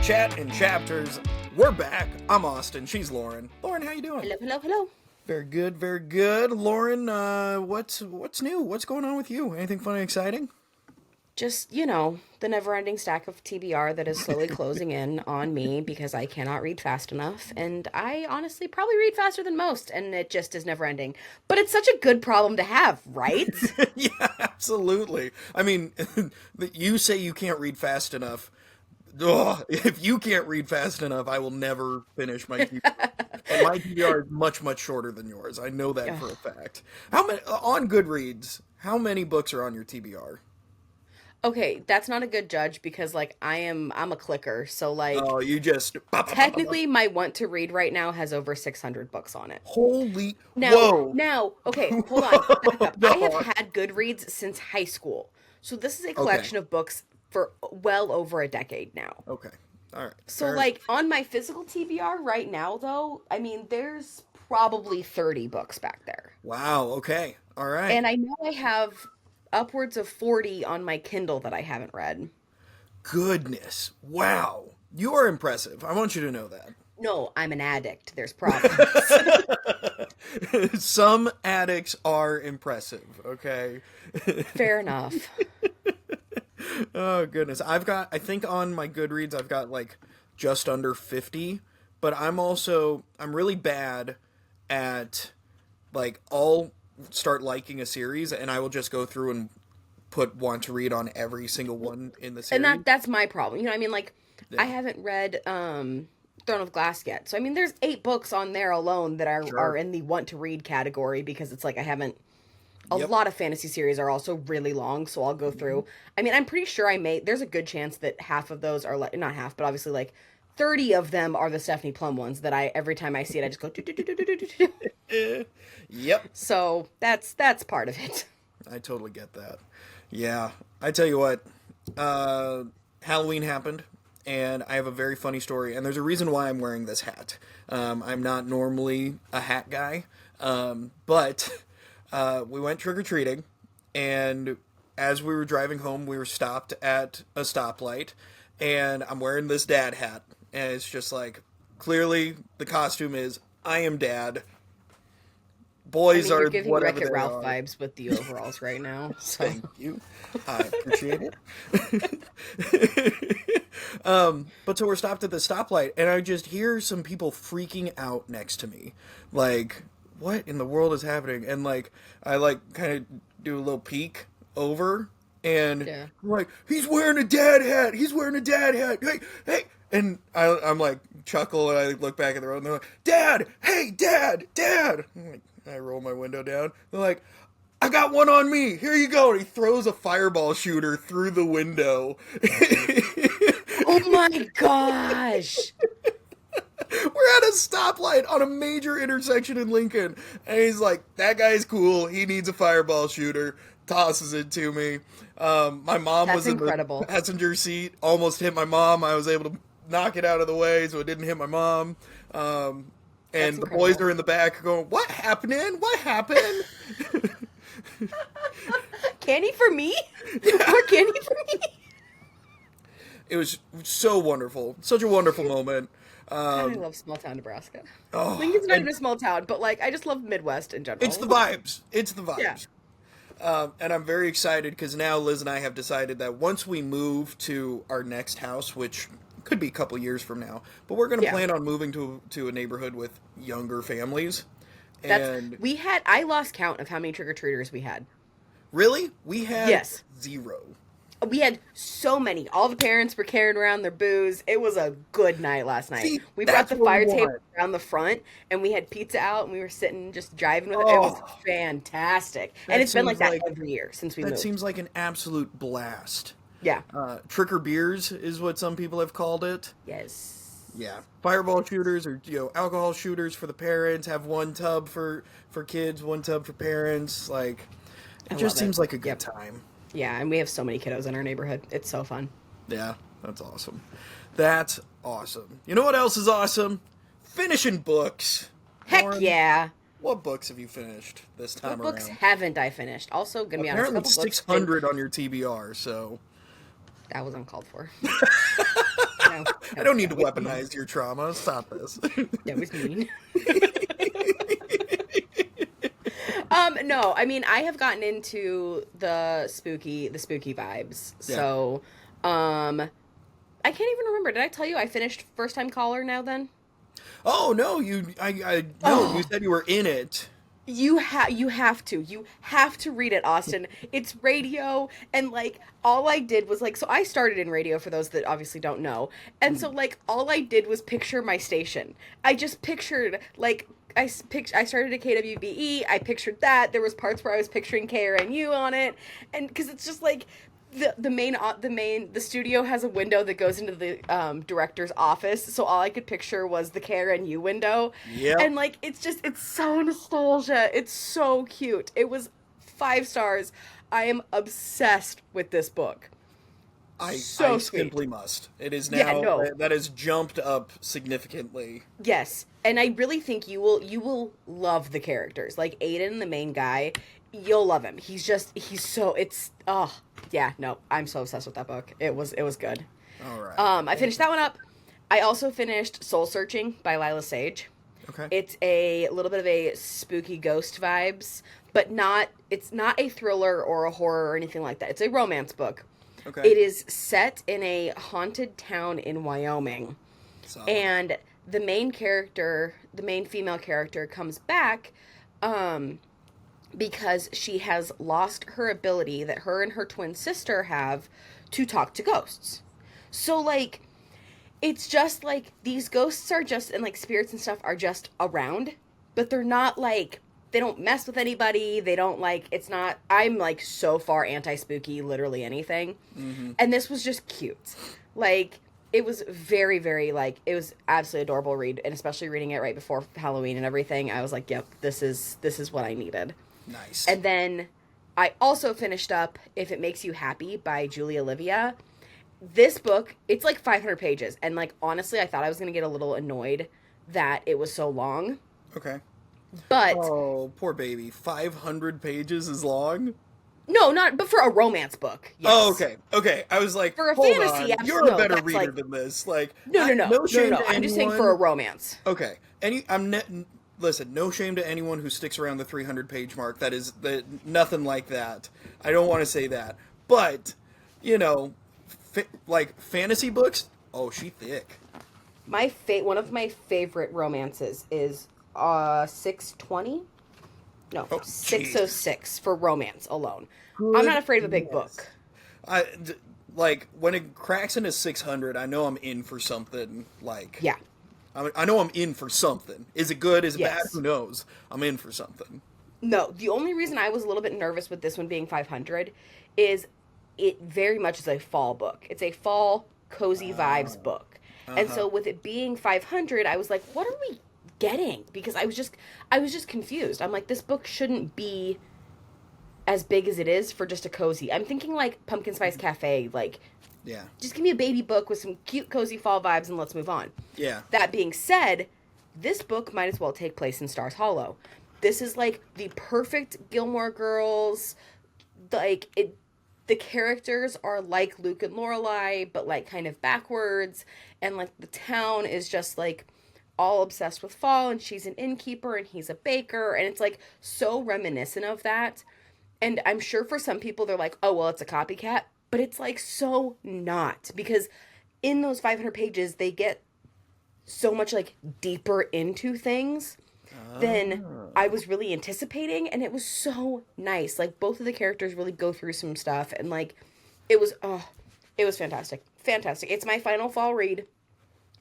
Chat in Chapters. We're back. I'm Austin. She's Lauren. Lauren, how you doing? Hello, hello, hello. Very good, very good. Lauren, what's new? What's going on with you? Anything funny, exciting? Just, the never-ending stack of TBR that is slowly closing in on me because I cannot read fast enough. And I honestly probably read faster than most, and it just is never-ending. But it's such a good problem to have, right? Yeah, absolutely. I mean, you say you can't read fast enough. Ugh, if you can't read fast enough, I will never finish my TBR. And my TBR is much, much shorter than yours. I know that for a fact. How many on Goodreads? How many books are on your TBR? Okay, that's not a good judge because, I'm a clicker. So, Oh, you just technically my want to read right now has over 600 books on it. Holy Now, whoa! now, okay, hold on, back up. I have No. had Goodreads since high school. So this is a Okay. collection of books for well over a decade now. Okay. All right. So, Fair enough. on my physical TBR right now, though, I mean, there's probably 30 books back there. Wow. Okay. All right. And I know I have upwards of 40 on my Kindle that I haven't read. Goodness. Wow. You are impressive. I want you to know that. No, I'm an addict. There's problems. Some addicts are impressive. Okay. Fair enough. Oh goodness. I think on my Goodreads I've got like just under 50, but I'm really bad at I'll start liking a series and I will just go through and put want to read on every single one in the series. And that's my problem. You know what I mean? Yeah. I haven't read Throne of Glass yet. So, I mean, there's 8 books on there alone that are in the want to read category because it's I haven't. A lot of fantasy series are also really long, so I'll go through. I mean, I'm pretty sure there's a good chance that half of those are, not half, but obviously, 30 of them are the Stephanie Plum ones that every time I see it, I just go, do, do, do, do, do, do, do. Yep. So, that's part of it. I totally get that. Yeah. I tell you what, Halloween happened, and I have a very funny story, and there's a reason why I'm wearing this hat. I'm not normally a hat guy, but we went trick-or-treating, and as we were driving home, we were stopped at a stoplight, and I'm wearing this dad hat, and it's just clearly the costume is, I am dad. Boys you're are giving whatever Wreck-It they Ralph are. vibes with the overalls right now. So. Thank you. I appreciate it. But so we're stopped at the stoplight, and I just hear some people freaking out next to me. What in the world is happening? And I kind of do a little peek over, and I'm he's wearing a dad hat. He's wearing a dad hat. Hey, hey. And I'm chuckle, and I look back at the road, and they're like, Dad! Hey, Dad! Dad! I roll my window down. They're like, I got one on me. Here you go. And he throws a fireball shooter through the window. Oh my gosh. We're at a stoplight on a major intersection in Lincoln. And he's like, that guy's cool. He needs a fireball shooter. Tosses it to me. My mom was in the passenger seat. Almost hit my mom. I was able to knock it out of the way so it didn't hit my mom. And the boys are in the back going, what happened? What happened? Candy for me? More candy for me? It was so wonderful. Such a wonderful moment. I love small town Nebraska. Oh, Lincoln's not even a small town, but I just love Midwest in general. It's the vibes. It's the vibes. Yeah. And I'm very excited because now Liz and I have decided that once we move to our next house, which could be a couple years from now, but we're going to plan on moving to a neighborhood with younger families. I lost count of how many trick-or-treaters we had. Really? We had 0. We had so many. All the parents were carrying around their booze. It was a good night last night. We brought the fire table around the front, and we had pizza out, and we were sitting just driving with it. It was fantastic. And it's been like that every year since we moved. That seems like an absolute blast. Yeah. Tricker beers is what some people have called it. Yes. Yeah. Fireball shooters or alcohol shooters for the parents. Have one tub for kids, one tub for parents. It just seems like a good time. Yeah, and we have so many kiddos in our neighborhood. It's so fun. Yeah, that's awesome. That's awesome. You know what else is awesome? Finishing books. Heck Lauren, yeah. What books have you finished this time What books haven't I finished? Also, gonna be honest, a apparently couple 600 on your TBR, so... That was uncalled for. No, I don't need to that was weaponize your trauma. Stop this. that was mean. No, I mean, I have gotten into the spooky vibes. Yeah. So, I can't even remember. Did I tell you I finished First Time Caller now then? Oh no, you said you were in it. You have to read it, Austin. It's radio, and like all I did was like, so I started in radio for those that obviously don't know, and so like all I did was picture my station. I just pictured like I started at KWBE. I pictured that there was parts where I was picturing KRNU on it, and because it's just like the studio has a window that goes into the director's office, so all I could picture was the KRNU window. Yeah. And like it's so nostalgia. It's so cute. It was 5 stars. I am obsessed with this book. I Sweet. simply must. It is now that has jumped up significantly. Yes, and I really think you will love the characters. Like Aiden, the main guy, you'll love him. I'm so obsessed with that book. It was good. All right. I finished that one up. I also finished Soul Searching by Lyla Sage. Okay. It's a little bit of a spooky ghost vibes, but it's not a thriller or a horror or anything like that. It's a romance book. Okay. It is set in a haunted town in Wyoming. Solid. And the main female character comes back because she has lost her ability that her and her twin sister have to talk to ghosts. So, like, it's just, like, these ghosts are just, and, like, spirits and stuff are just around, but they're not, like, they don't mess with anybody, they don't, like, it's not, I'm, like, so far anti-spooky, literally anything, and this was just cute. Like, it was very, very, like, it was absolutely adorable read, and especially reading it right before Halloween and everything, I was like, yep, this is what I needed. Nice. And then I also finished up If It Makes You Happy by Julie Olivia. This book, it's like 500 pages. And like, honestly, I thought I was going to get a little annoyed that it was so long. Okay. But... Oh, poor baby. 500 pages is long? No, but for a romance book. Yes. Oh, okay. Okay. I was like, for a hold fantasy, on. You're a better reader like, than this. Like, no. I'm just saying for a romance. Okay. Listen, no shame to anyone who sticks around the 300-page mark. That is nothing like that. I don't want to say that. But, you know, like fantasy books, oh, she thick. One of my favorite romances is 620? No, 606 for romance alone. I'm not afraid of a big book. Like, when it cracks into 600, I know I'm in for something, like... Yeah. I know I'm in for something. Is it good? Is it Yes. bad? Who knows? I'm in for something. No, the only reason I was a little bit nervous with this one being 500 is it very much is a fall book. It's a fall cozy vibes book. And so with it being 500, I was like, what are we getting? Because I was just confused. I'm like, this book shouldn't be as big as it is for just a cozy. I'm thinking like Pumpkin Spice Cafe, like... Yeah. Just give me a baby book with some cute, cozy fall vibes and let's move on. Yeah. That being said, this book might as well take place in Stars Hollow. This is like the perfect Gilmore Girls. Like, the characters are like Luke and Lorelai, but like kind of backwards. And like the town is just like all obsessed with fall, and she's an innkeeper and he's a baker. And it's like so reminiscent of that. And I'm sure for some people they're like, oh, well, it's a copycat. But it's, like, so not. Because in those 500 pages, they get so much, like, deeper into things than I was really anticipating. And it was so nice. Like, both of the characters really go through some stuff. And, like, it was fantastic. Fantastic. It's my final fall read.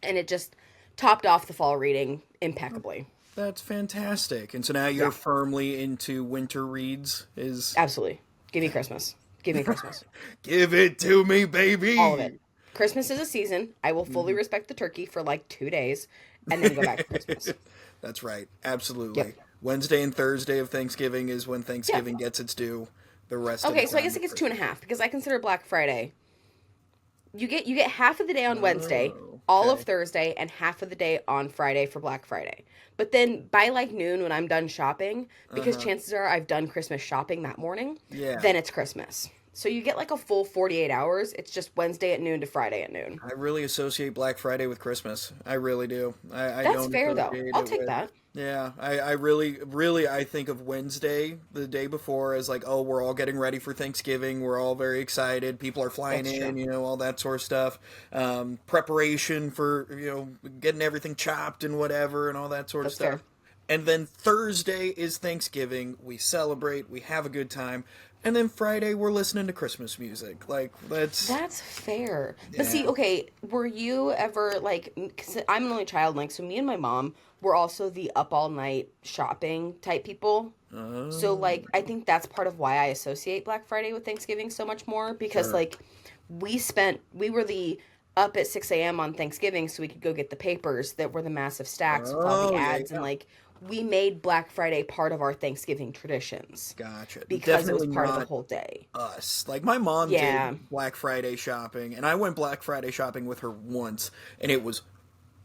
And it just topped off the fall reading impeccably. That's fantastic. And so now you're firmly into winter reads? Absolutely. Give me Christmas. Give me Christmas. Give it to me, baby. All of it. Christmas is a season. I will fully respect the turkey for like 2 days and then go back to Christmas. That's right. Absolutely. Yep. Wednesday and Thursday of Thanksgiving is when Thanksgiving gets its due. The rest of the so I guess it gets 2.5 because I consider Black Friday. You get half of the day on Wednesday, all of Thursday, and half of the day on Friday for Black Friday. But then by like noon when I'm done shopping, because chances are I've done Christmas shopping that morning, then it's Christmas. So you get like a full 48 hours. It's just Wednesday at noon to Friday at noon. I really associate Black Friday with Christmas. I really do. I That's don't fair though. associate I'll it take with. that. Yeah, I really, I think of Wednesday, the day before, as like, oh, we're all getting ready for Thanksgiving. We're all very excited. People are flying That's in, true. all that sort of stuff. Preparation for, getting everything chopped and whatever and all that sort of That's fair. stuff. And then Thursday is Thanksgiving. We celebrate. We have a good time. And then Friday, we're listening to Christmas music. Like, That's fair. But see, yeah. okay, were you ever like, cause I'm an only child, like, so me and my mom were also the up all night shopping type people. So, Oh, like, I think that's part of why I associate Black Friday with Thanksgiving so much more because, sure. like, we were the up at 6 a.m. on Thanksgiving so we could go get the papers that were the massive stacks with all the Oh, yeah, ads. And, yeah. like, we made Black Friday part of our Thanksgiving traditions Gotcha. because it was Definitely part of the not whole day. us. Like my mom Yeah. did Black Friday shopping, and I went Black Friday shopping with her once, and it was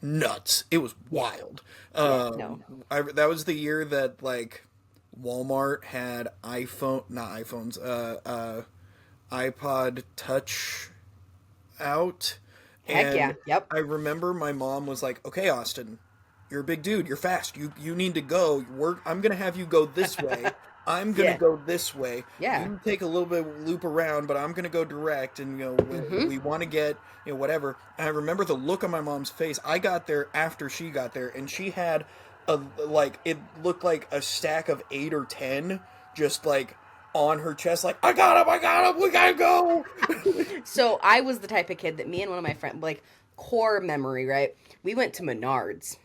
nuts. It was Yeah. wild. Yeah. No. That was the year that like Walmart had not iPhones, iPod Touch out, Heck yeah. and Yep. I remember my mom was like, "Okay, Austin, you're a big dude. You're fast. You need to go. I'm gonna have you go this way. I'm gonna Yeah. go this way. Yeah. You take a little bit of loop around, but I'm gonna go direct. And Mm-hmm. we want to get whatever." And I remember the look on my mom's face. I got there after she got there, and she had it looked like a stack of 8 or 10 just like on her chest, like I got him, we gotta go. So I was the type of kid that me and one of my friends, like, core memory, right? We went to Menards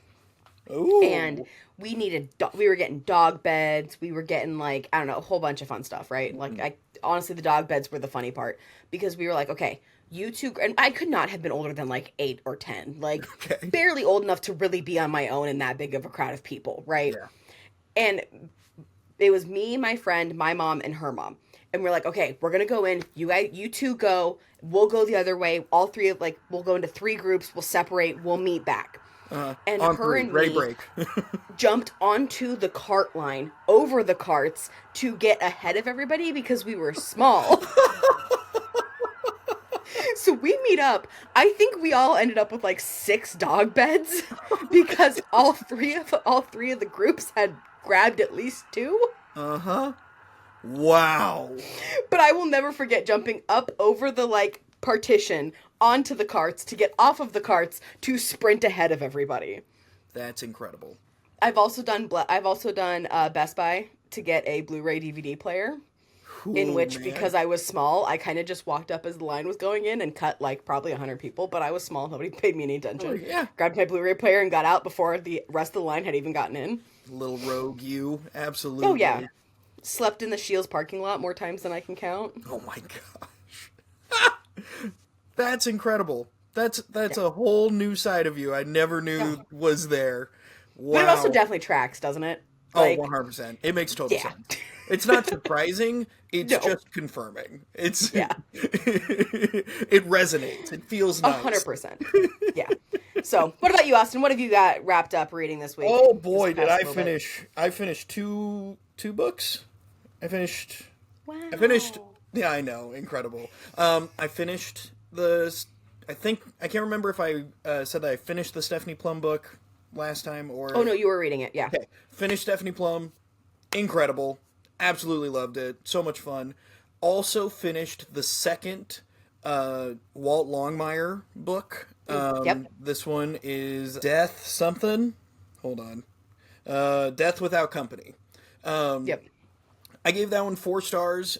and Ooh. we were getting dog beds. We were getting, like, I don't know, a whole bunch of fun stuff, right? Like, I honestly, the dog beds were the funny part because we were like, okay, you two, and I could not have been older than like 8 or 10, like Okay. barely old enough to really be on my own in that big of a crowd of people, right? Yeah. And it was me, my friend, my mom, and her mom. And we're like, okay, we're gonna go in. You two go. We'll go the other way. All three of we'll go into three groups. We'll separate. We'll meet back. And On her three, and ready me break. jumped onto the cart line over the carts to get ahead of everybody because we were small. So we meet up. I think we all ended up with like 6 dog beds because all three of the groups had grabbed at least two. Uh-huh. Wow. But I will never forget jumping up over the like partition onto the carts to get off of the carts to sprint ahead of everybody. That's incredible. I've also done Best Buy to get a Blu-ray DVD player. In Ooh, which, man. because I was small, I kind of just walked up as the line was going in and cut like probably 100 people, but I was small. Nobody paid me any Oh, attention. yeah. Grabbed my Blu-ray player and got out before the rest of the line had even gotten in. Little rogue you. Absolutely. Oh, yeah. Slept in the Shields parking lot more times than I can count. Oh my gosh. That's incredible. That's Yeah. a whole new side of you I never Yeah. knew was there. But it also Wow. definely tracks, doesn't it? Oh, Like, 100%. It makes total yeah. sense. It's not surprising. It's No. just confirming. It's Yeah. it resonates. It feels nice. 100%. Yeah. So, what about you, Austin? What have you got wrapped up reading this week? Oh This boy, did past I little bit? finish! I finished two books. I finished. Wow. I finished. Yeah, I know, incredible. I finished I think I can't remember if I said that I finished the Stephanie Plum book last time or. Oh, no, you were reading it. Yeah. Okay, finished Stephanie Plum. Incredible, absolutely loved it. So much fun. Also finished the second Walt Longmire book. Yep. This one is Death something. Hold on. Death Without Company. Yep. I gave that one 4 stars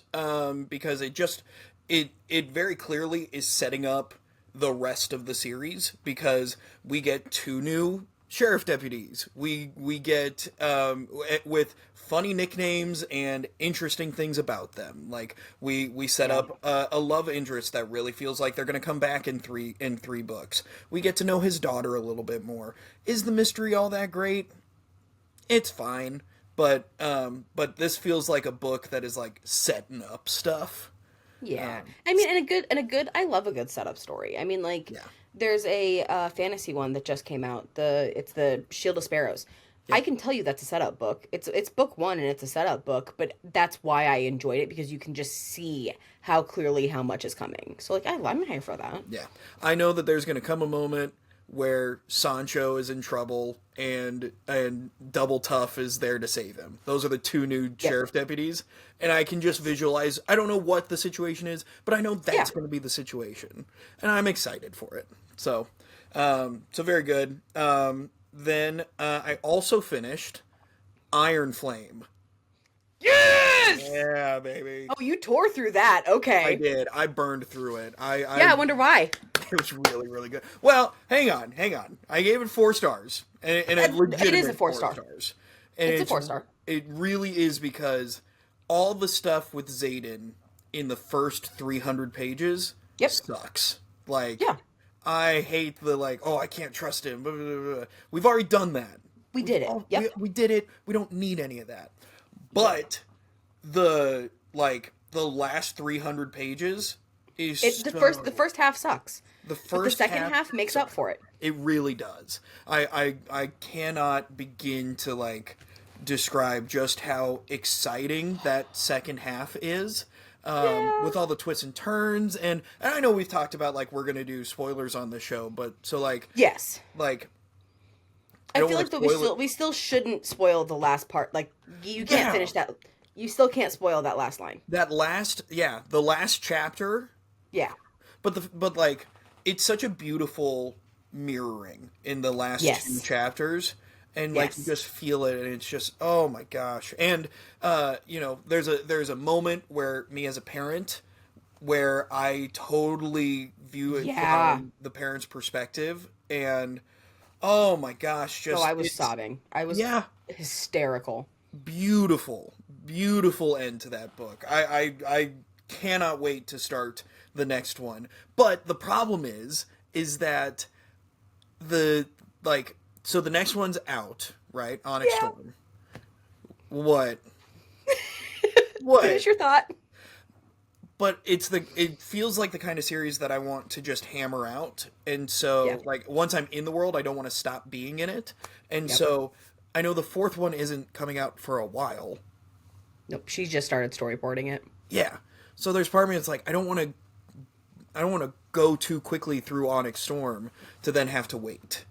because it very clearly is setting up the rest of the series because we get 2 new sheriff deputies. We get with funny nicknames and interesting things about them. Like we set up a love interest that really feels like they're going to come back in three books. We get to know his daughter a little bit more. Is the mystery all that great? It's fine. But this feels like a book that is like setting up stuff. Yeah. I mean, I love a good setup story. I mean, like, Yeah. there's a fantasy one that just came out. It's the Shield of Sparrows. I can tell you that's a setup book. It's book 1 and it's a setup book, but that's why I enjoyed it, because you can just see how clearly how much is coming. So like I'm here for that. Yeah. I know that there's going to come a moment where Sancho is in trouble and Double Tough is there to save him. Those are the 2 new sheriff deputies, and I can just visualize. I don't know what the situation is, but I know that's going to be the situation, and I'm excited for it. So very good. Then I also finished Iron Flame. Yes! Yeah, baby. Oh, you tore through that. Okay. I did. I burned through it. I wonder why. It was really, really good. Well, hang on. I gave it 4 stars. And a legitimate it is a 4 star. stars. And it's a 4 star. It really is, because all the stuff with Xaden in the first 300 pages sucks. Like, I hate the, like, oh, I can't trust him. Blah, blah, blah, blah. We've already done that. We did it. We did it. We don't need any of that. But the last 300 pages is the first half sucks. The second half makes up for it. It really does. I cannot begin to like describe just how exciting that second half is. With all the twists and turns, and I know we've talked about like we're gonna do spoilers on the show, but so like I feel like we still shouldn't spoil the last part. Like you can't finish that. You still can't spoil that last line. The last chapter. Yeah. But like it's such a beautiful mirroring in the last 2 chapters, and like you just feel it, and it's just, oh my gosh. And there's a moment where me as a parent where I totally view it from the parent's perspective, and oh my gosh, I was sobbing. I was hysterical. Beautiful end to that book. I cannot wait to start the next one. But the problem is that the next one's out, right? Onyx Storm. What? What? Finish your thought. But it feels like the kind of series that I want to just hammer out. And so like once I'm in the world, I don't want to stop being in it. And so I know the 4th one isn't coming out for a while. Nope, she just started storyboarding it. Yeah. So there's part of me that's like, I don't want to go too quickly through Onyx Storm to then have to wait.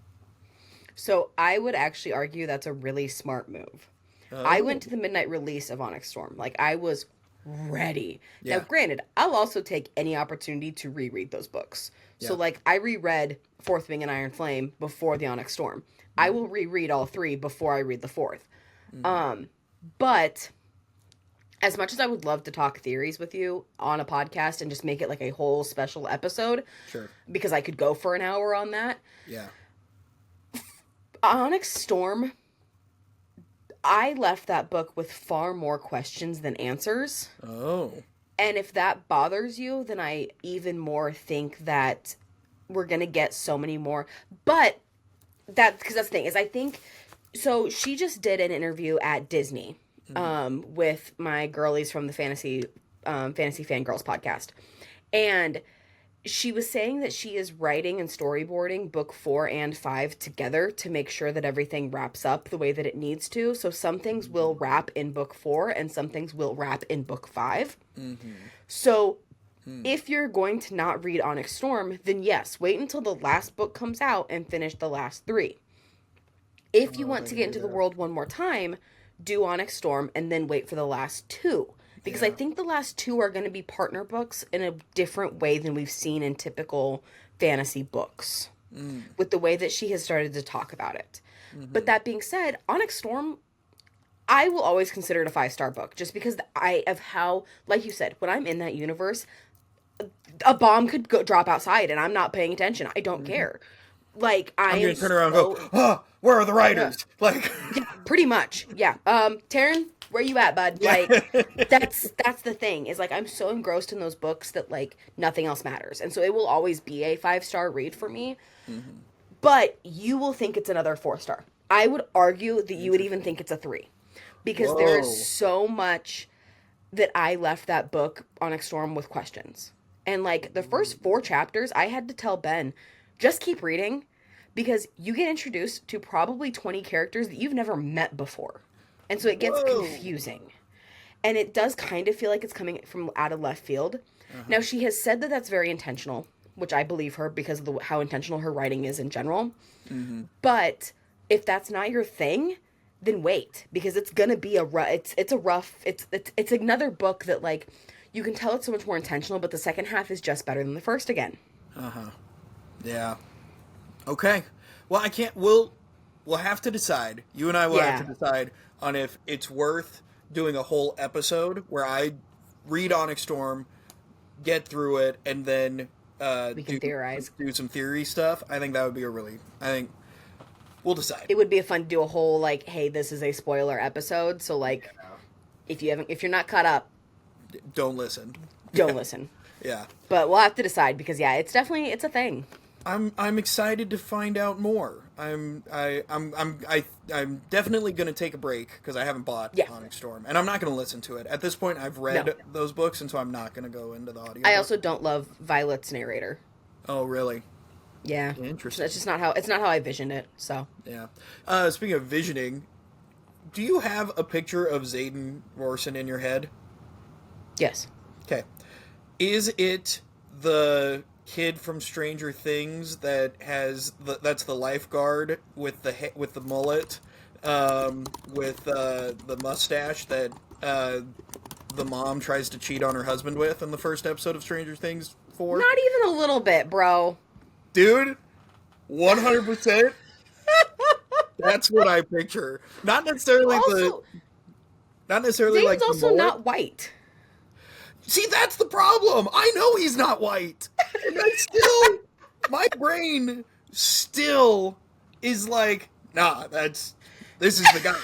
So I would actually argue that's a really smart move. Oh. I went to the midnight release of Onyx Storm. Like, I was ready. Yeah. Now, granted, I'll also take any opportunity to reread those books. Yeah. So, like, I reread Fourth Wing and Iron Flame before the Onyx Storm. I will reread all 3 before I read the 4th. But as much as I would love to talk theories with you on a podcast and just make it like a whole special episode, sure, because I could go for an hour on that. Yeah. Onyx Storm, I left that book with far more questions than answers. Oh. And if that bothers you, then I even more think that we're going to get so many more. But because that's the thing, is I think, so she just did an interview at Disney with my girlies from the Fantasy Fangirls podcast. And she was saying that she is writing and storyboarding book 4 and 5 together to make sure that everything wraps up the way that it needs to. So some things will wrap in book 4 and some things will wrap in book 5. Mm-hmm. So if you're going to not read Onyx Storm, then yes, wait until the last book comes out and finish the last 3. If you want to get into the world one more time, do Onyx Storm and then wait for the last 2. Because I think the last 2 are going to be partner books in a different way than we've seen in typical fantasy books. With the way that she has started to talk about it. Mm-hmm. But that being said, Onyx Storm, I will always consider it a 5-star book. Just because of how, like you said, when I'm in that universe, a bomb could drop outside and I'm not paying attention. I don't care. Like, I'm going to turn around and go, where are the writers? Yeah. Like, yeah, pretty much. Yeah. Taryn, where you at, bud? Like, that's the thing, is like, I'm so engrossed in those books that like nothing else matters. And so it will always be a 5-star read for me. Mm-hmm. But you will think it's another 4-star. I would argue that you would even think it's a 3. Because there is so much that I left that book, Onyx Storm, with questions. And like the first 4 chapters, I had to tell Ben, just keep reading, because you get introduced to probably 20 characters that you've never met before. And so it gets Whoa. confusing. And it does kind of feel like it's coming from out of left field. Now, she has said that that's very intentional, which I believe her because of how intentional her writing is in general. But if that's not your thing, then wait, because it's gonna be it's another book that, like, you can tell it's so much more intentional, but the second half is just better than the first again. Yeah. Okay. Well, we'll have to decide. You and I will have to decide on if it's worth doing a whole episode where I read Onyx Storm, get through it, and then We can theorize. Do some theory stuff. I think that would be I think we'll decide. It would be fun to do a whole, like, hey, this is a spoiler episode, so, like, if you're not caught up, don't listen. Don't listen. Yeah. But we'll have to decide because it's a thing. I'm excited to find out more. I'm definitely going to take a break because I haven't bought Onyx Storm, and I'm not going to listen to it at this point. I've read those books, and so I'm not going to go into the audio. I also don't love Violet's narrator. Oh, really? Yeah. Interesting. It's just not how I visioned it. So. Yeah. Speaking of visioning, do you have a picture of Xaden Borison in your head? Yes. Okay. Is it the kid from Stranger Things that that's the lifeguard with the mullet, with the mustache that the mom tries to cheat on her husband with in the first episode of Stranger Things 4? Not even a little bit, bro. Dude, 100%. That's what I picture. Not necessarily Zane's like also not white. See, that's the problem. I know he's not white. And my brain still is like, nah, this is the guy.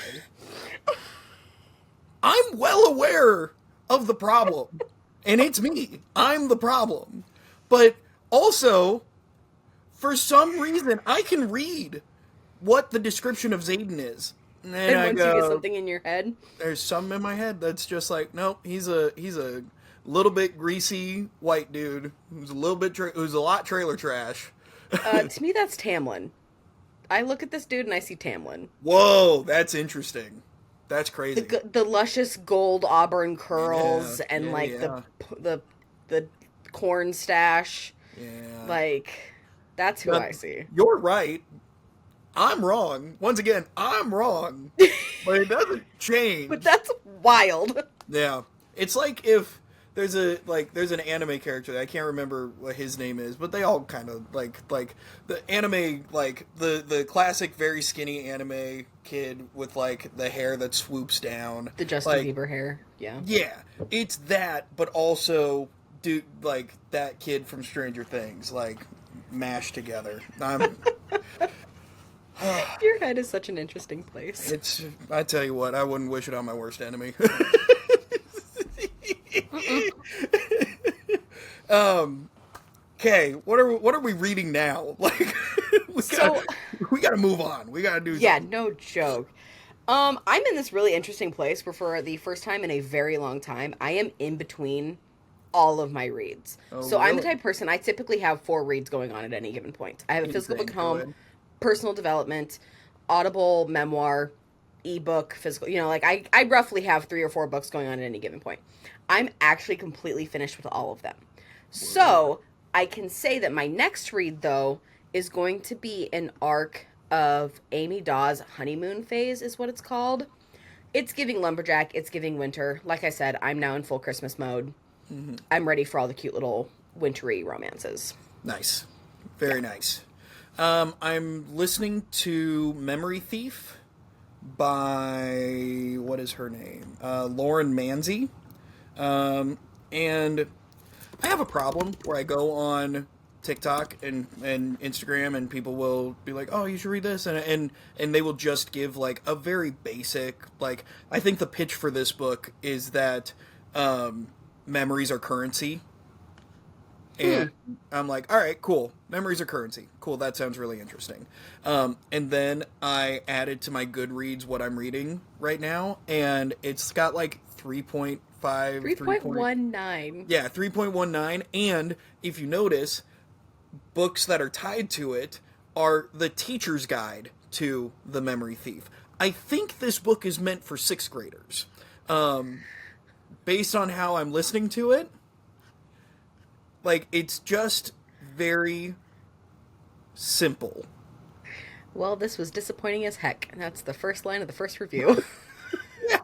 I'm well aware of the problem. And it's me. I'm the problem. But also, for some reason, I can read what the description of Xaden is. And once you get something in your head? There's something in my head that's just like, nope, he's a little bit greasy white dude who's a lot trailer trash. To me, that's Tamlin. I look at this dude and I see Tamlin. Whoa, that's interesting. That's crazy. The luscious gold auburn curls and the corn stash. Yeah. Like, that's who I see. You're right. I'm wrong. Once again, I'm wrong. But it doesn't change. But that's wild. Yeah. It's like if there's an anime character, I can't remember what his name is, but they all kind of like the anime, like the classic very skinny anime kid with like the hair that swoops down. The Justin Bieber hair. Yeah. Yeah. It's that, but also like that kid from Stranger Things, like mashed together. Your head is such an interesting place. I tell you what, I wouldn't wish it on my worst enemy. Okay, what are we reading now? Like, we gotta move on. We gotta do something. Yeah, no joke. I'm in this really interesting place where for the first time in a very long time, I am in between all of my reads. Oh, so really? I'm the type of person, I typically have 4 reads going on at any given point. I have a physical book at home, personal development, audible, memoir, ebook, physical, like I roughly have 3 or 4 books going on at any given point. I'm actually completely finished with all of them. So I can say that my next read, though, is going to be an arc of Amy Daws' honeymoon phase, is what it's called. It's giving lumberjack, it's giving winter. Like I said, I'm now in full Christmas mode. Mm-hmm. I'm ready for all the cute little wintry romances. Nice. Very nice. I'm listening to Memory Thief by, what is her name? Lauren Mansy. And I have a problem where I go on TikTok and Instagram and people will be like, oh, you should read this. And they will just give like a very basic, like, I think the pitch for this book is that, memories are currency. And I'm like, all right, cool. Memories are currency. Cool. That sounds really interesting. And then I added to my Goodreads what I'm reading right now. And it's got like 3.5. 3.19. Yeah, 3.19. And if you notice, books that are tied to it are the teacher's guide to The Memory Thief. I think this book is meant for 6th graders. Based on how I'm listening to it, like, it's just very simple. Well, this was disappointing as heck. That's the first line of the first review. Yeah.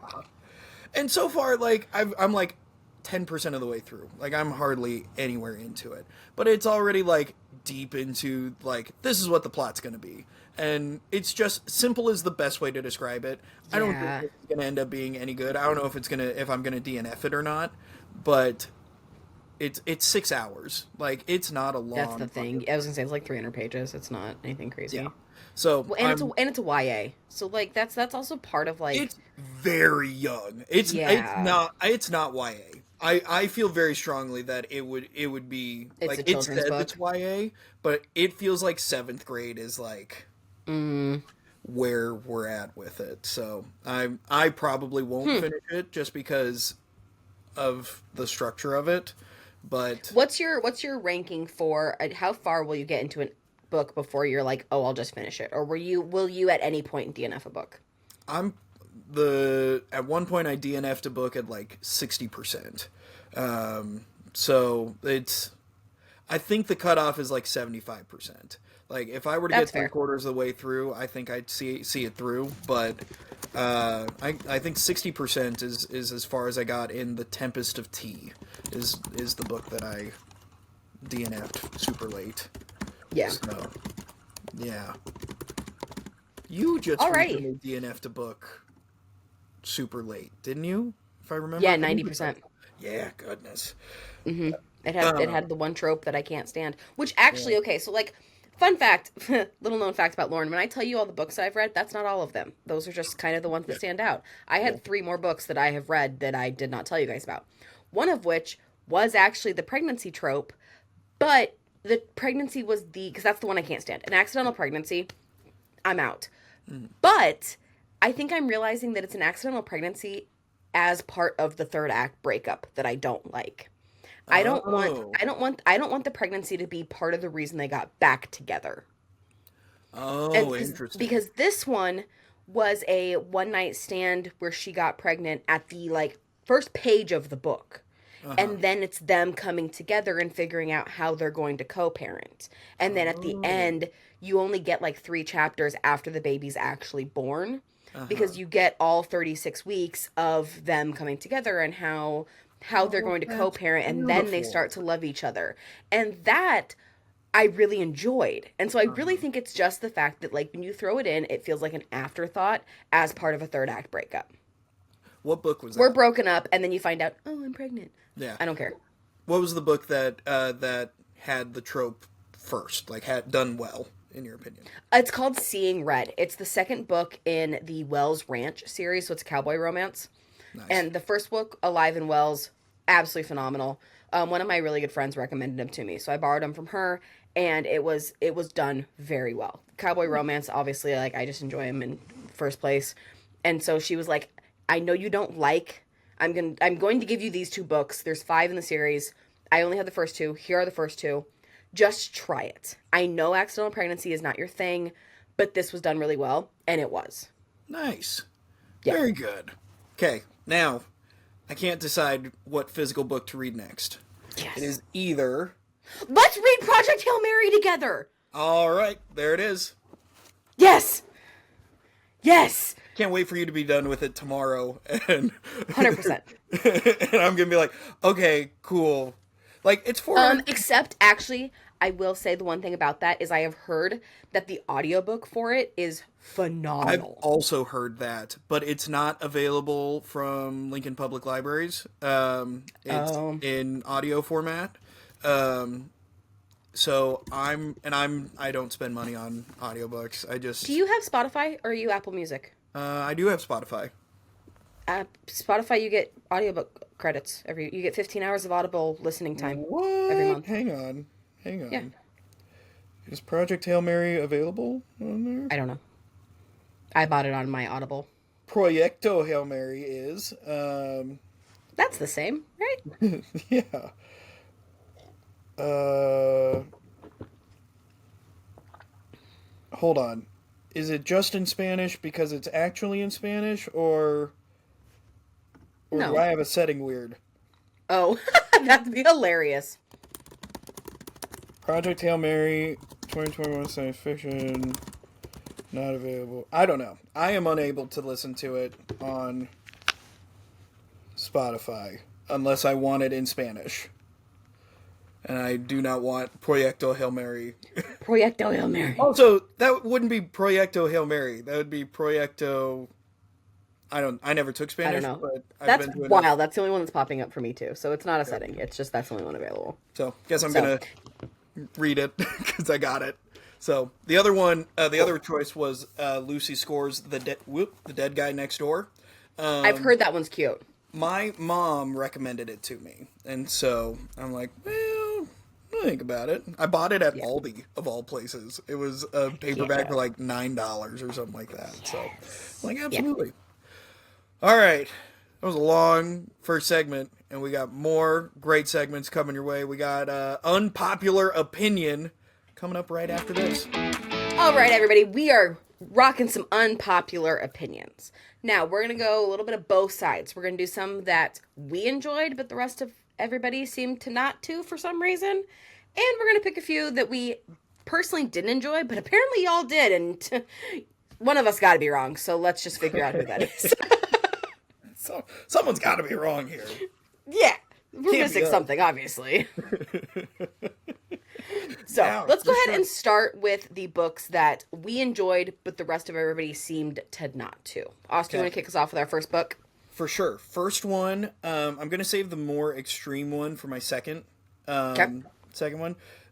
And so far, like, I'm like 10% of the way through. Like, I'm hardly anywhere into it. But it's already, like, deep into, like, this is what the plot's going to be. And it's just simple is the best way to describe it. Yeah. I don't think it's going to end up being any good. I don't know if I'm going to DNF it or not. But it's 6 hours. Like, it's not a long... That's the thing. I was going to say, it's like 300 pages. It's not anything crazy. Yeah. So, well, and it's a YA. So, like, that's also part of, like... It's very young. It's not YA. I feel very strongly that it would be... It's like, a children's book. It's YA, but it feels like 7th grade is, like, where we're at with it. So, I probably won't finish it just because of the structure of it, but... What's your ranking for... how far will you get into an book before you're like, oh, I'll just finish it? Or will you at any point DNF a book? At one point I DNF'd a book at like 60%. So I think the cutoff is like 75%. Like, if I were to get 3/4 of the way through, I think I'd see it through. But I think 60% is as far as I got in The Tempest of Tea. Is the book that I DNF'd super late. Yeah. So, yeah. You just recently DNF'd a book super late, didn't you? If I remember. Yeah, 90%. Yeah, goodness. Mm-hmm. It had the one trope that I can't stand. Which actually, okay, so like, fun fact, little known fact about Lauren, when I tell you all the books I've read, that's not all of them. Those are just kind of the ones that stand out. I had 3 more books that I have read that I did not tell you guys about. One of which was actually the pregnancy trope, but the pregnancy was because that's the one I can't stand. An accidental pregnancy, I'm out. But I think I'm realizing that it's an accidental pregnancy as part of the 3rd act breakup that I don't like. I don't want the pregnancy to be part of the reason they got back together. Oh, interesting. Because this one was a one night stand where she got pregnant at the like first page of the book. And then it's them coming together and figuring out how they're going to co-parent. And then at the end, you only get like 3 chapters after the baby's actually born. Because you get all 36 weeks of them coming together and how they're going to co-parent. And then they start to love each other. And that I really enjoyed. And so I really think it's just the fact that, like, when you throw it in, it feels like an afterthought as part of a 3rd act breakup. What book was that? We're broken up, and then you find out, oh, I'm pregnant. Yeah. I don't care. What was the book that had the trope first, like, had done well, in your opinion? It's called Seeing Red. It's the 2nd book in the Wells Ranch series, so it's a cowboy romance. Nice. And the first book, Alive in Wells, absolutely phenomenal. One of my really good friends recommended him to me, so I borrowed him from her, and it was done very well. Cowboy romance, obviously, like, I just enjoy him in first place. And so she was like, I know you don't like... I'm going to give you these 2 books. There's 5 in the series. I only have the first 2. Here are the first 2. Just try it. I know accidental pregnancy is not your thing, but this was done really well, and it was. Nice. Yeah. Very good. Okay, now, I can't decide what physical book to read next. Yes. It is either... Let's read Project Hail Mary together! All right, there it is. Yes! Yes! Can't wait for you to be done with it tomorrow. And 100%. And I'm going to be like, okay, cool. Like, it's 400... Except, actually, I will say the one thing about that is I have heard that the audiobook for it is phenomenal. I've also heard that, but it's not available from Lincoln Public Libraries. It's in audio format. So I don't spend money on audiobooks. Do you have Spotify or are you Apple Music? I do have Spotify. Spotify, you get audiobook credits you get 15 hours of Audible listening time every month. Hang on. Yeah. Is Project Hail Mary available on there? I don't know. I bought it on my Audible. Proyecto Hail Mary is. That's the same, right? Yeah. hold on. Is it just in Spanish because it's actually in Spanish, or No. do I have a setting weird? Oh, that'd be hilarious. Project Hail Mary, 2021 science fiction, not available. I don't know. I am unable to listen to it on Spotify unless I want it in Spanish. And I do not want Proyecto Hail Mary. Proyecto Hail Mary. Also, that wouldn't be Proyecto Hail Mary. That would be Proyecto... I never took Spanish. I don't know. But That's wild. That's the only one that's popping up for me, too. So it's not a setting. It's just that's the only one available. So, guess I'm going to read it because I got it. So, the other one, the other choice was Lucy Score's The Dead Guy Next Door. I've heard that one's cute. My mom recommended it to me. And so, I'm like, well, I'll think about it. I bought it at Aldi, of all places. It was a paperback for like $9 or something like that. So, I'm like, absolutely. Yeah. All right. That was a long first segment, and we got more great segments coming your way. We got Unpopular Opinion coming up right after this. All right, everybody. We are rocking some unpopular opinions. Now, we're going to go a little bit of both sides. We're going to do some that we enjoyed, but the rest of everybody seemed to not to for some reason. And we're going to pick a few that we personally didn't enjoy, but apparently y'all did, and one of us got to be wrong, so let's just figure out who that is. So someone's got to be wrong here. Yeah, we're missing something, obviously. So Now, let's go ahead and start with the books that we enjoyed, but the rest of everybody seemed to not to. Austin, you want to kick us off with our first book? For sure. First one, I'm going to save the more extreme one for my second one.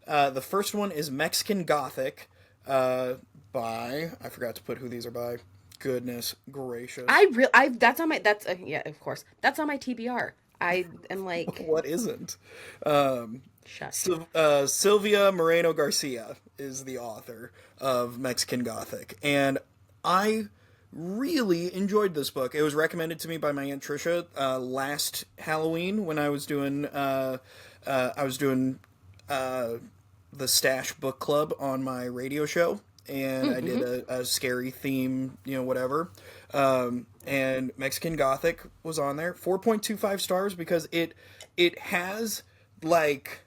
The first one is Mexican Gothic by, I forgot to put who these are by. Goodness gracious. That's on my, yeah, of course. That's on my TBR. I am like. What isn't? Shut. Silvia Moreno-Garcia is the author of Mexican Gothic. And I really enjoyed this book. It was recommended to me by my Aunt Tricia last Halloween when I was doing the Stash Book Club on my radio show. And I did a scary theme, whatever. And Mexican Gothic was on there. 4.25 stars because it has, like,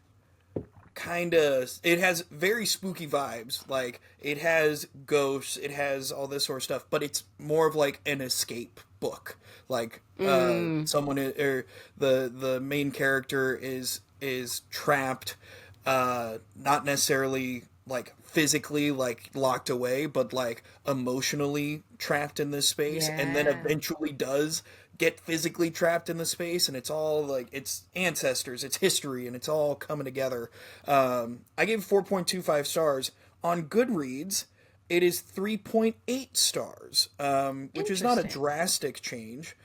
it has very spooky vibes. Like, it has ghosts, it has all this sort of stuff, but it's more of, like, an escape book. Like, someone, or the main character is trapped, not necessarily, like, physically, like, locked away, but, like, emotionally trapped in this space, and then eventually does get physically trapped in the space, and it's all, like, it's ancestors, it's history, and it's all coming together. I gave 4.25 stars. On Goodreads, it is 3.8 stars, which is not a drastic change,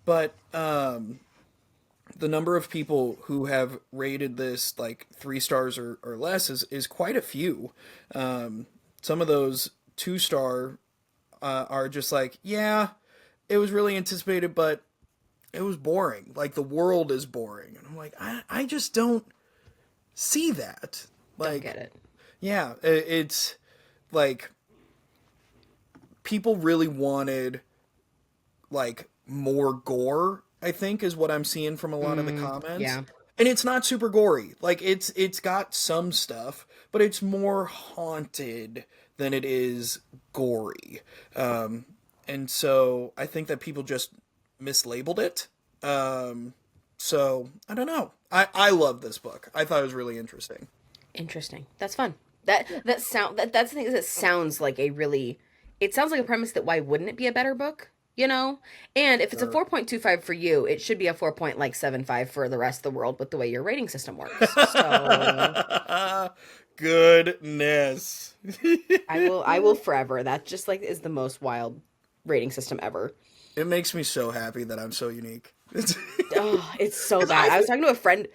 but, the number of people who have rated this like 3 stars or less is quite a few. Some of those 2-star are just like, yeah, it was really anticipated, but it was boring. Like, the world is boring. And I'm like, I just don't see that. Like, Don't get it. Yeah, it's like people really wanted like more gore, I think, is what I'm seeing from a lot of the comments. Yeah. And it's not super gory. Like, it's got some stuff, but it's more haunted than it is gory. And so I think that people just mislabeled it. So I don't know. I love this book. I thought it was really interesting. Interesting. That's fun. That's the thing is, it sounds like it sounds like a premise that why wouldn't it be a better book? And if it's a 4.25 for you, it should be a 4.75 for the rest of the world with the way your rating system works. So goodness. I will forever. That just like is the most wild rating system ever. It makes me so happy that I'm so unique. Oh, it's so bad. I was talking to a friend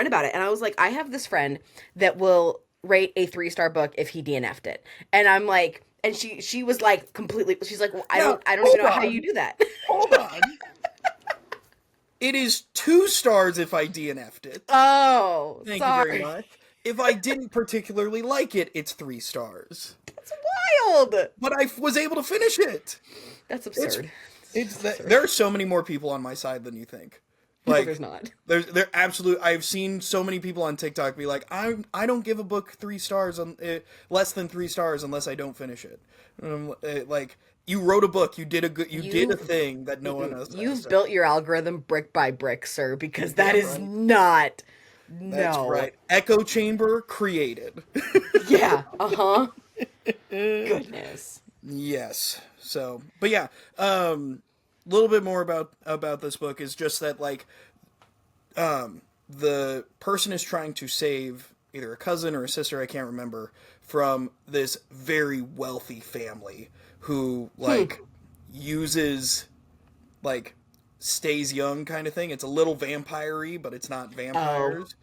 about it, and I was like, I have this friend that will rate a 3-star book if he DNF'd it. And I'm like, and she was like completely, she's like, well, I don't even know how you do that. Hold on. It is 2 stars if I DNF'd it. Oh, Thank you very much. If I didn't particularly like it, it's 3 stars. That's wild. But I was able to finish it. That's absurd. There are so many more people on my side than you think. Like, no, there's not. There absolute. I've seen so many people on TikTok be like, I don't give a book 3 stars on less than 3 stars unless I don't finish it. Like, you wrote a book, you did a thing that no one else. You've built your algorithm brick by brick, sir, because that is not. That's no. right. Echo chamber created. Yeah. Goodness. Yes. So, but yeah, little bit more about this book is just that, like, the person is trying to save either a cousin or a sister, I can't remember, from this very wealthy family who, like, uses, like, stays young kind of thing. It's a little vampire-y, but it's not vampires.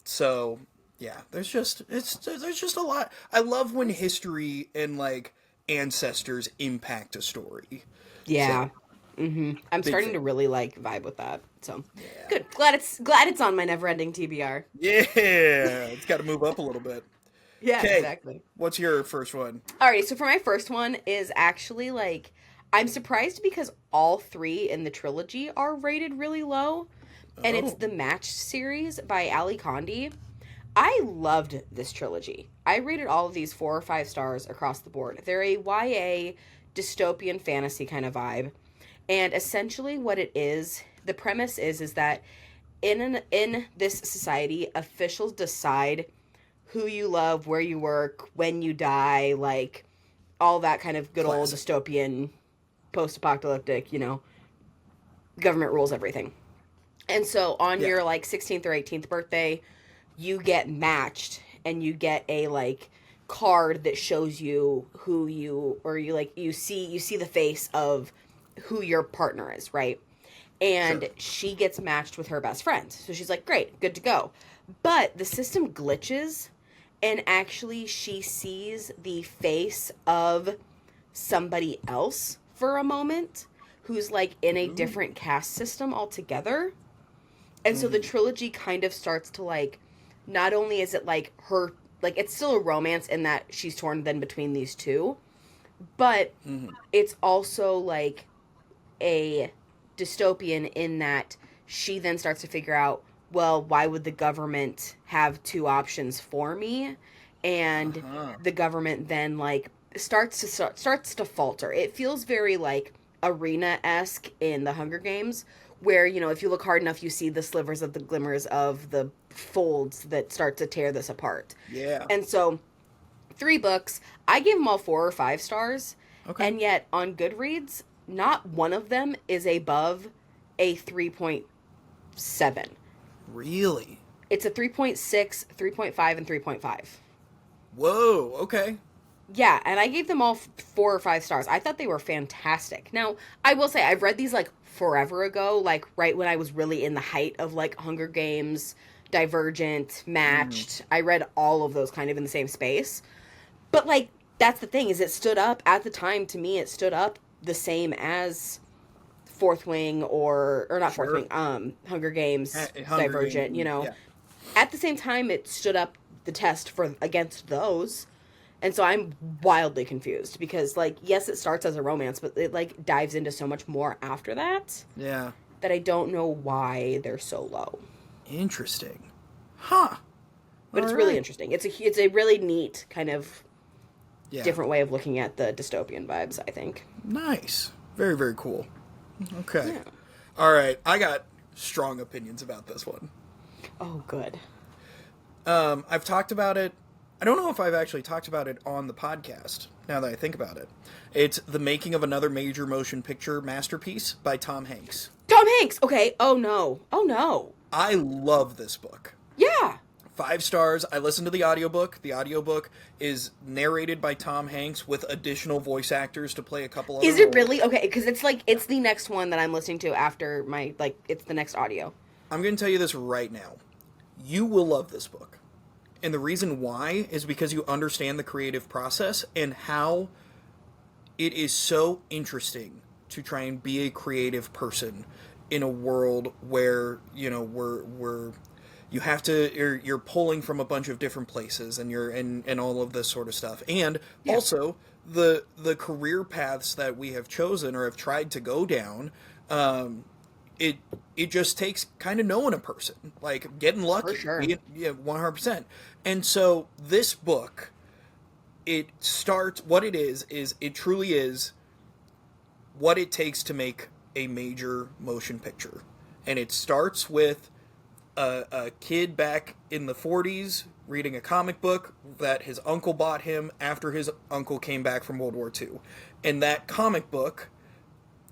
So yeah, there's just a lot. I love when history and, like, ancestors impact a story. Yeah. So, I'm starting to really, like, vibe with that. So good. Glad it's on my never-ending TBR. Yeah, it's got to move up a little bit. Yeah, exactly. What's your first one? Alright, so for my first one is actually, like, I'm surprised because all 3 in the trilogy are rated really low. And it's the Match series by Ali Condie. I loved this trilogy. I rated all of these 4 or 5 stars across the board. They're a YA dystopian fantasy kind of vibe. And essentially what it is, the premise is that in this society, officials decide who you love, where you work, when you die, like all that kind of good old dystopian, post-apocalyptic, government rules everything. And so on your, like, 16th or 18th birthday, you get matched and you get a, like, card that shows you who you see the face of who your partner is, right? And she gets matched with her best friend. So she's like, great, good to go. But the system glitches, and actually she sees the face of somebody else for a moment who's, like, in a different caste system altogether. And so the trilogy kind of starts to, like, not only is it, like, her, like, it's still a romance in that she's torn then between these two, but it's also, like, a dystopian in that she then starts to figure out, well, why would the government have 2 options for me? And the government then, like, starts to falter. It feels very, like, Arena-esque in the Hunger Games, where, if you look hard enough, you see the slivers of the glimmers of the folds that start to tear this apart. Yeah. And so, 3 books, I gave them all 4 or 5 stars. Okay. And yet, on Goodreads, not one of them is above a 3.7. Really? It's a 3.6, 3.5, and 3.5. Whoa, okay. Yeah, and I gave them all 4 or 5 stars. I thought they were fantastic. Now, I will say, I've read these, like, forever ago, like, right when I was really in the height of, like, Hunger Games, Divergent, Matched. I read all of those kind of in the same space. But, like, that's the thing, is it stood up, at the time, to me, it stood up the same as Fourth Wing, or not Fourth Wing, Hunger Games, Divergent, Yeah. At the same time, it stood up the test against those. And so I'm wildly confused because, like, yes, it starts as a romance, but it, like, dives into so much more after that. Yeah. That I don't know why they're so low. Interesting. Huh. But it's really interesting. It's a really neat kind of different way of looking at the dystopian vibes, I think. Nice. Very, very cool. Okay. Yeah. All right. I got strong opinions about this one. Oh, good. I've talked about it. I don't know if I've actually talked about it on the podcast, now that I think about it. It's The Making of Another Major Motion Picture Masterpiece by Tom Hanks. Tom Hanks! Okay. Oh, no. Oh, no. I love this book. Yeah. 5 stars. I listened to the audiobook. The audiobook is narrated by Tom Hanks with additional voice actors to play a couple other Is it roles. really? Okay, because it's like, it's the next one that I'm listening to after my, like, it's the next audio. I'm going to tell you this right now. You will love this book. And the reason why is because you understand the creative process and how it is so interesting to try and be a creative person in a world where, you you have to you're pulling from a bunch of different places, and you're and all of this sort of stuff. And also the career paths that we have chosen or have tried to go down, it it just takes kind of knowing a person, like getting lucky. For sure. Yeah, 100%. And so this book, it starts, what it is it truly is what it takes to make a major motion picture. And it starts with a kid back in the 40s reading a comic book that his uncle bought him after his uncle came back from World War II. And that comic book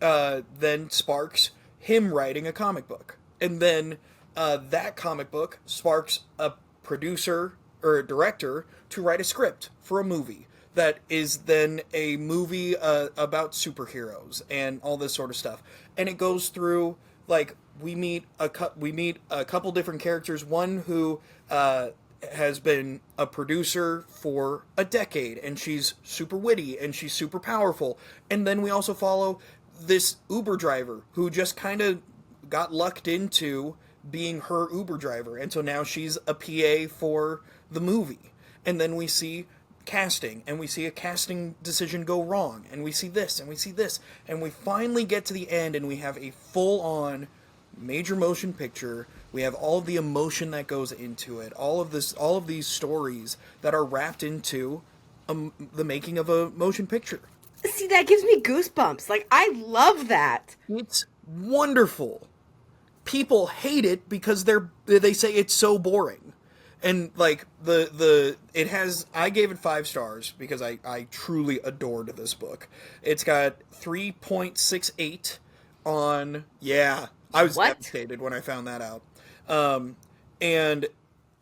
then sparks him writing a comic book. And then that comic book sparks a producer or a director to write a script for a movie that is then a movie about superheroes and all this sort of stuff. And it goes through, like, we meet a couple different characters. One who has been a producer for a decade, and she's super witty and she's super powerful. And then we also follow this Uber driver who just kind of got lucked into being her Uber driver, and so now she's a PA for the movie. And then we see casting, and we see a casting decision go wrong, and we see this, and we see this, and we finally get to the end, and we have a full-on major motion picture. We have all of the emotion that goes into it, all of these stories that are wrapped into the making of a motion picture. See, that gives me goosebumps. Like, I love that. It's wonderful. People hate it because they say it's so boring. And like it has, I gave it 5 stars because I truly adored this book. It's got 3.68 on, I was devastated when I found that out. And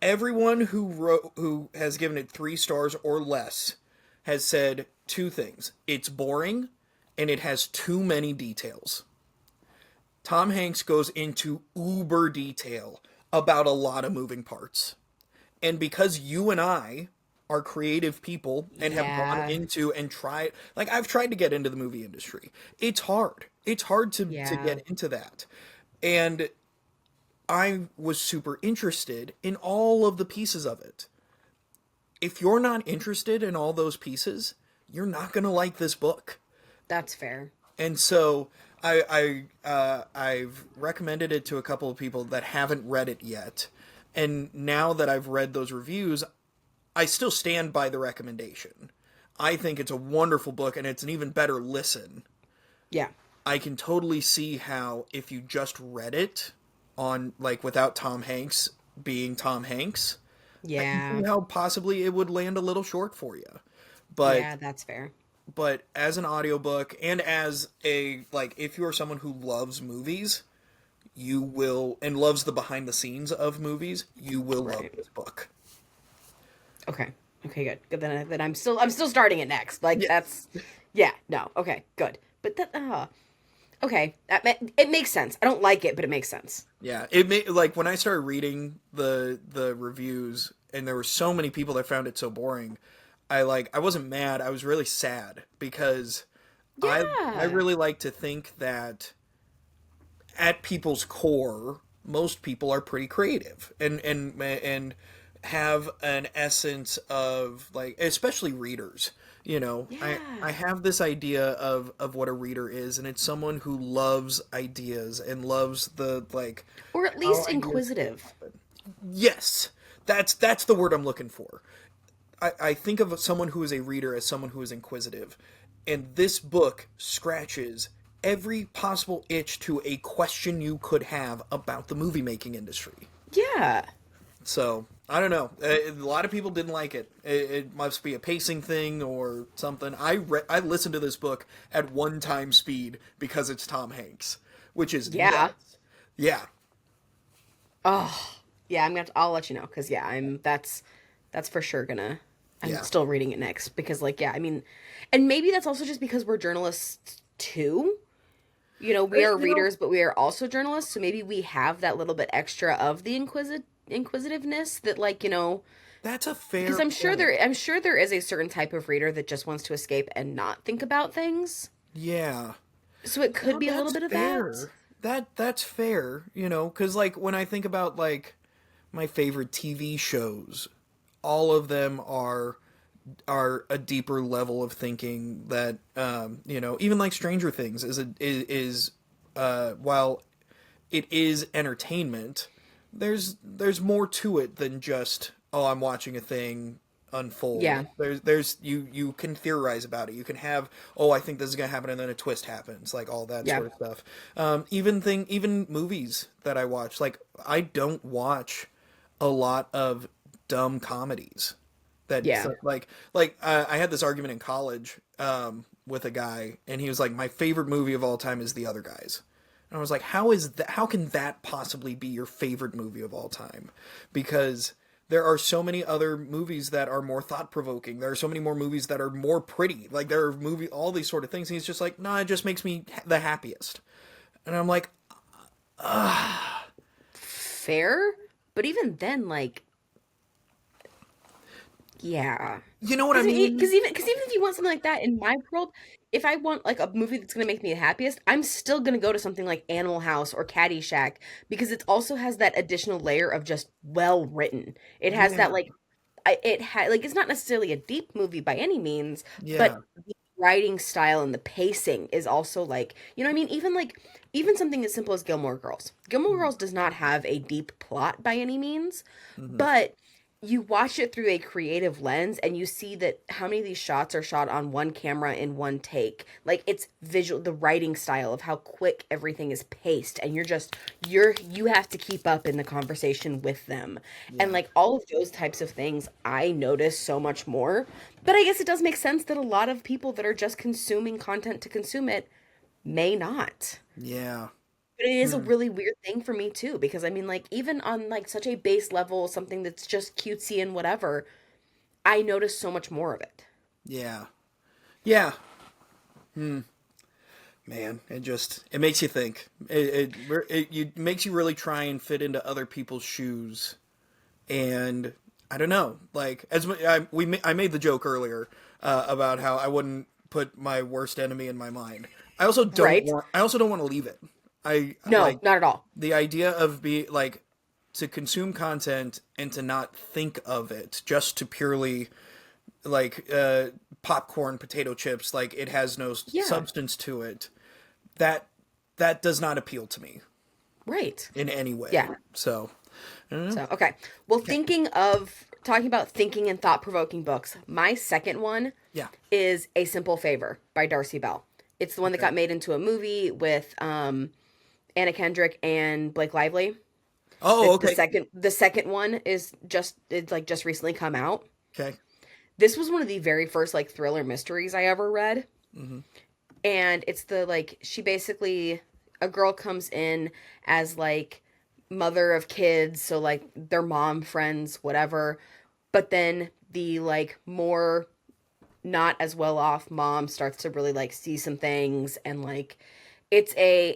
everyone who has given it 3 stars or less has said 2 things. It's boring and it has too many details. Tom Hanks goes into uber detail about a lot of moving parts. And because you and I are creative people and have gone into and tried, like, I've tried to get into the movie industry. It's hard. It's hard to get into that. And I was super interested in all of the pieces of it. If you're not interested in all those pieces, you're not going to like this book. That's fair. And so I've recommended it to a couple of people that haven't read it yet. And now that I've read those reviews, I still stand by the recommendation. I think it's a wonderful book, and it's an even better listen. Yeah. I can totally see how if you just read it on, like, without Tom Hanks being Tom Hanks, I can see how possibly it would land a little short for you. But yeah, that's fair. But as an audiobook, and as a, like, if you're someone who loves movies, you will, and loves the behind the scenes of movies, you will love this book. Okay, good. Then I'm still starting it next. Like, that's, okay, good. But that, okay, it makes sense. I don't like it, but it makes sense. Yeah, like, when I started reading the reviews, and there were so many people that found it so boring, I wasn't mad. I was really sad because I really like to think that at people's core, most people are pretty creative and have an essence of, like, especially readers. You know, I have this idea of what a reader is, and it's someone who loves ideas and loves the, like, or at least inquisitive. Yes, that's the word I'm looking for. I think of someone who is a reader as someone who is inquisitive, and this book scratches every possible itch to a question you could have about the movie making industry. Yeah. So, I don't know. A lot of people didn't like it. It must be a pacing thing or something. I listened to this book at 1x speed because it's Tom Hanks, which is nuts. Yeah. Oh, yeah. I'll let you know because that's for sure gonna. I'm still reading it next because, like, I mean, and maybe that's also just because we're journalists too. You know, we are readers, but we are also journalists, so maybe we have that little bit extra of the inquisitiveness that, like, you know, that's a fair. Because I'm sure there is a certain type of reader that just wants to escape and not think about things. Yeah. So it could be a little bit of that. That's fair, you know, because, like, when I think about, like, my favorite TV shows, all of them are a deeper level of thinking that even like Stranger Things while it is entertainment, there's more to it than just, oh, I'm watching a thing unfold. Yeah. There's you can theorize about it. You can have, oh, I think this is gonna happen, and then a twist happens, like all that sort of stuff. Even movies that I watch, like I don't watch a lot of dumb comedies. I had this argument in college with a guy, and he was like, my favorite movie of all time is The Other Guys. And I was like, how can that possibly be your favorite movie of all time? Because there are so many other movies that are more thought-provoking. There are so many more movies that are more pretty. Like, there are all these sort of things. And he's just like, nah, it just makes me the happiest. And I'm like, fair? But even then, like, yeah. You know what I mean? Because even if you want something like that in my world, if I want like a movie that's gonna make me the happiest, I'm still gonna go to something like Animal House or Caddyshack because it also has that additional layer of just well written. It has that like, it's not necessarily a deep movie by any means, but the writing style and the pacing is also like, you know what I mean? Even something as simple as Gilmore Girls. Gilmore Girls does not have a deep plot by any means, but you watch it through a creative lens and you see that how many of these shots are shot on one camera in one take. Like, it's visual, the writing style of how quick everything is paced, and you have to keep up in the conversation with them. And like all of those types of things I notice so much more. But I guess it does make sense that a lot of people that are just consuming content to consume it may not. Yeah. But it is a really weird thing for me too, because I mean, like, even on like such a base level, something that's just cutesy and whatever, I notice so much more of it. Yeah. Yeah. Man, it makes you think. It makes you really try and fit into other people's shoes. And I don't know, like, I made the joke earlier about how I wouldn't put my worst enemy in my mind. I also don't want to leave it. Not at all. The idea of to consume content and to not think of it, just to purely like popcorn, potato chips, like it has no substance to it. That does not appeal to me, right? In any way. Yeah. So okay. Well, talking about thinking and thought-provoking books, my second one is A Simple Favor by Darcey Bell. It's the one that got made into a movie with Anna Kendrick and Blake Lively. Oh, okay. The second one is just recently come out. Okay. This was one of the very first like thriller mysteries I ever read. Mm-hmm. And it's a girl comes in as like mother of kids, so like their mom friends, whatever. But then the like more not as well off mom starts to really like see some things, and like it's a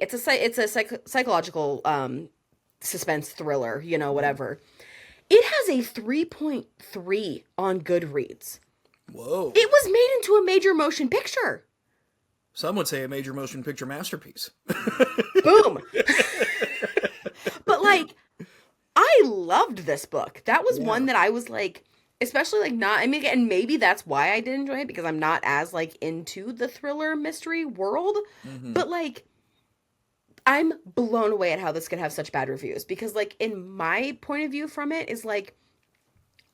psychological suspense thriller, whatever. It has a 3.3 on Goodreads. Whoa. It was made into a major motion picture. Some would say a major motion picture masterpiece. Boom. But like, I loved this book. That was one that I was like, especially like not, I mean, and maybe that's why I did enjoy it, because I'm not as like into the thriller mystery world, but like, I'm blown away at how this could have such bad reviews, because like in my point of view from it is like,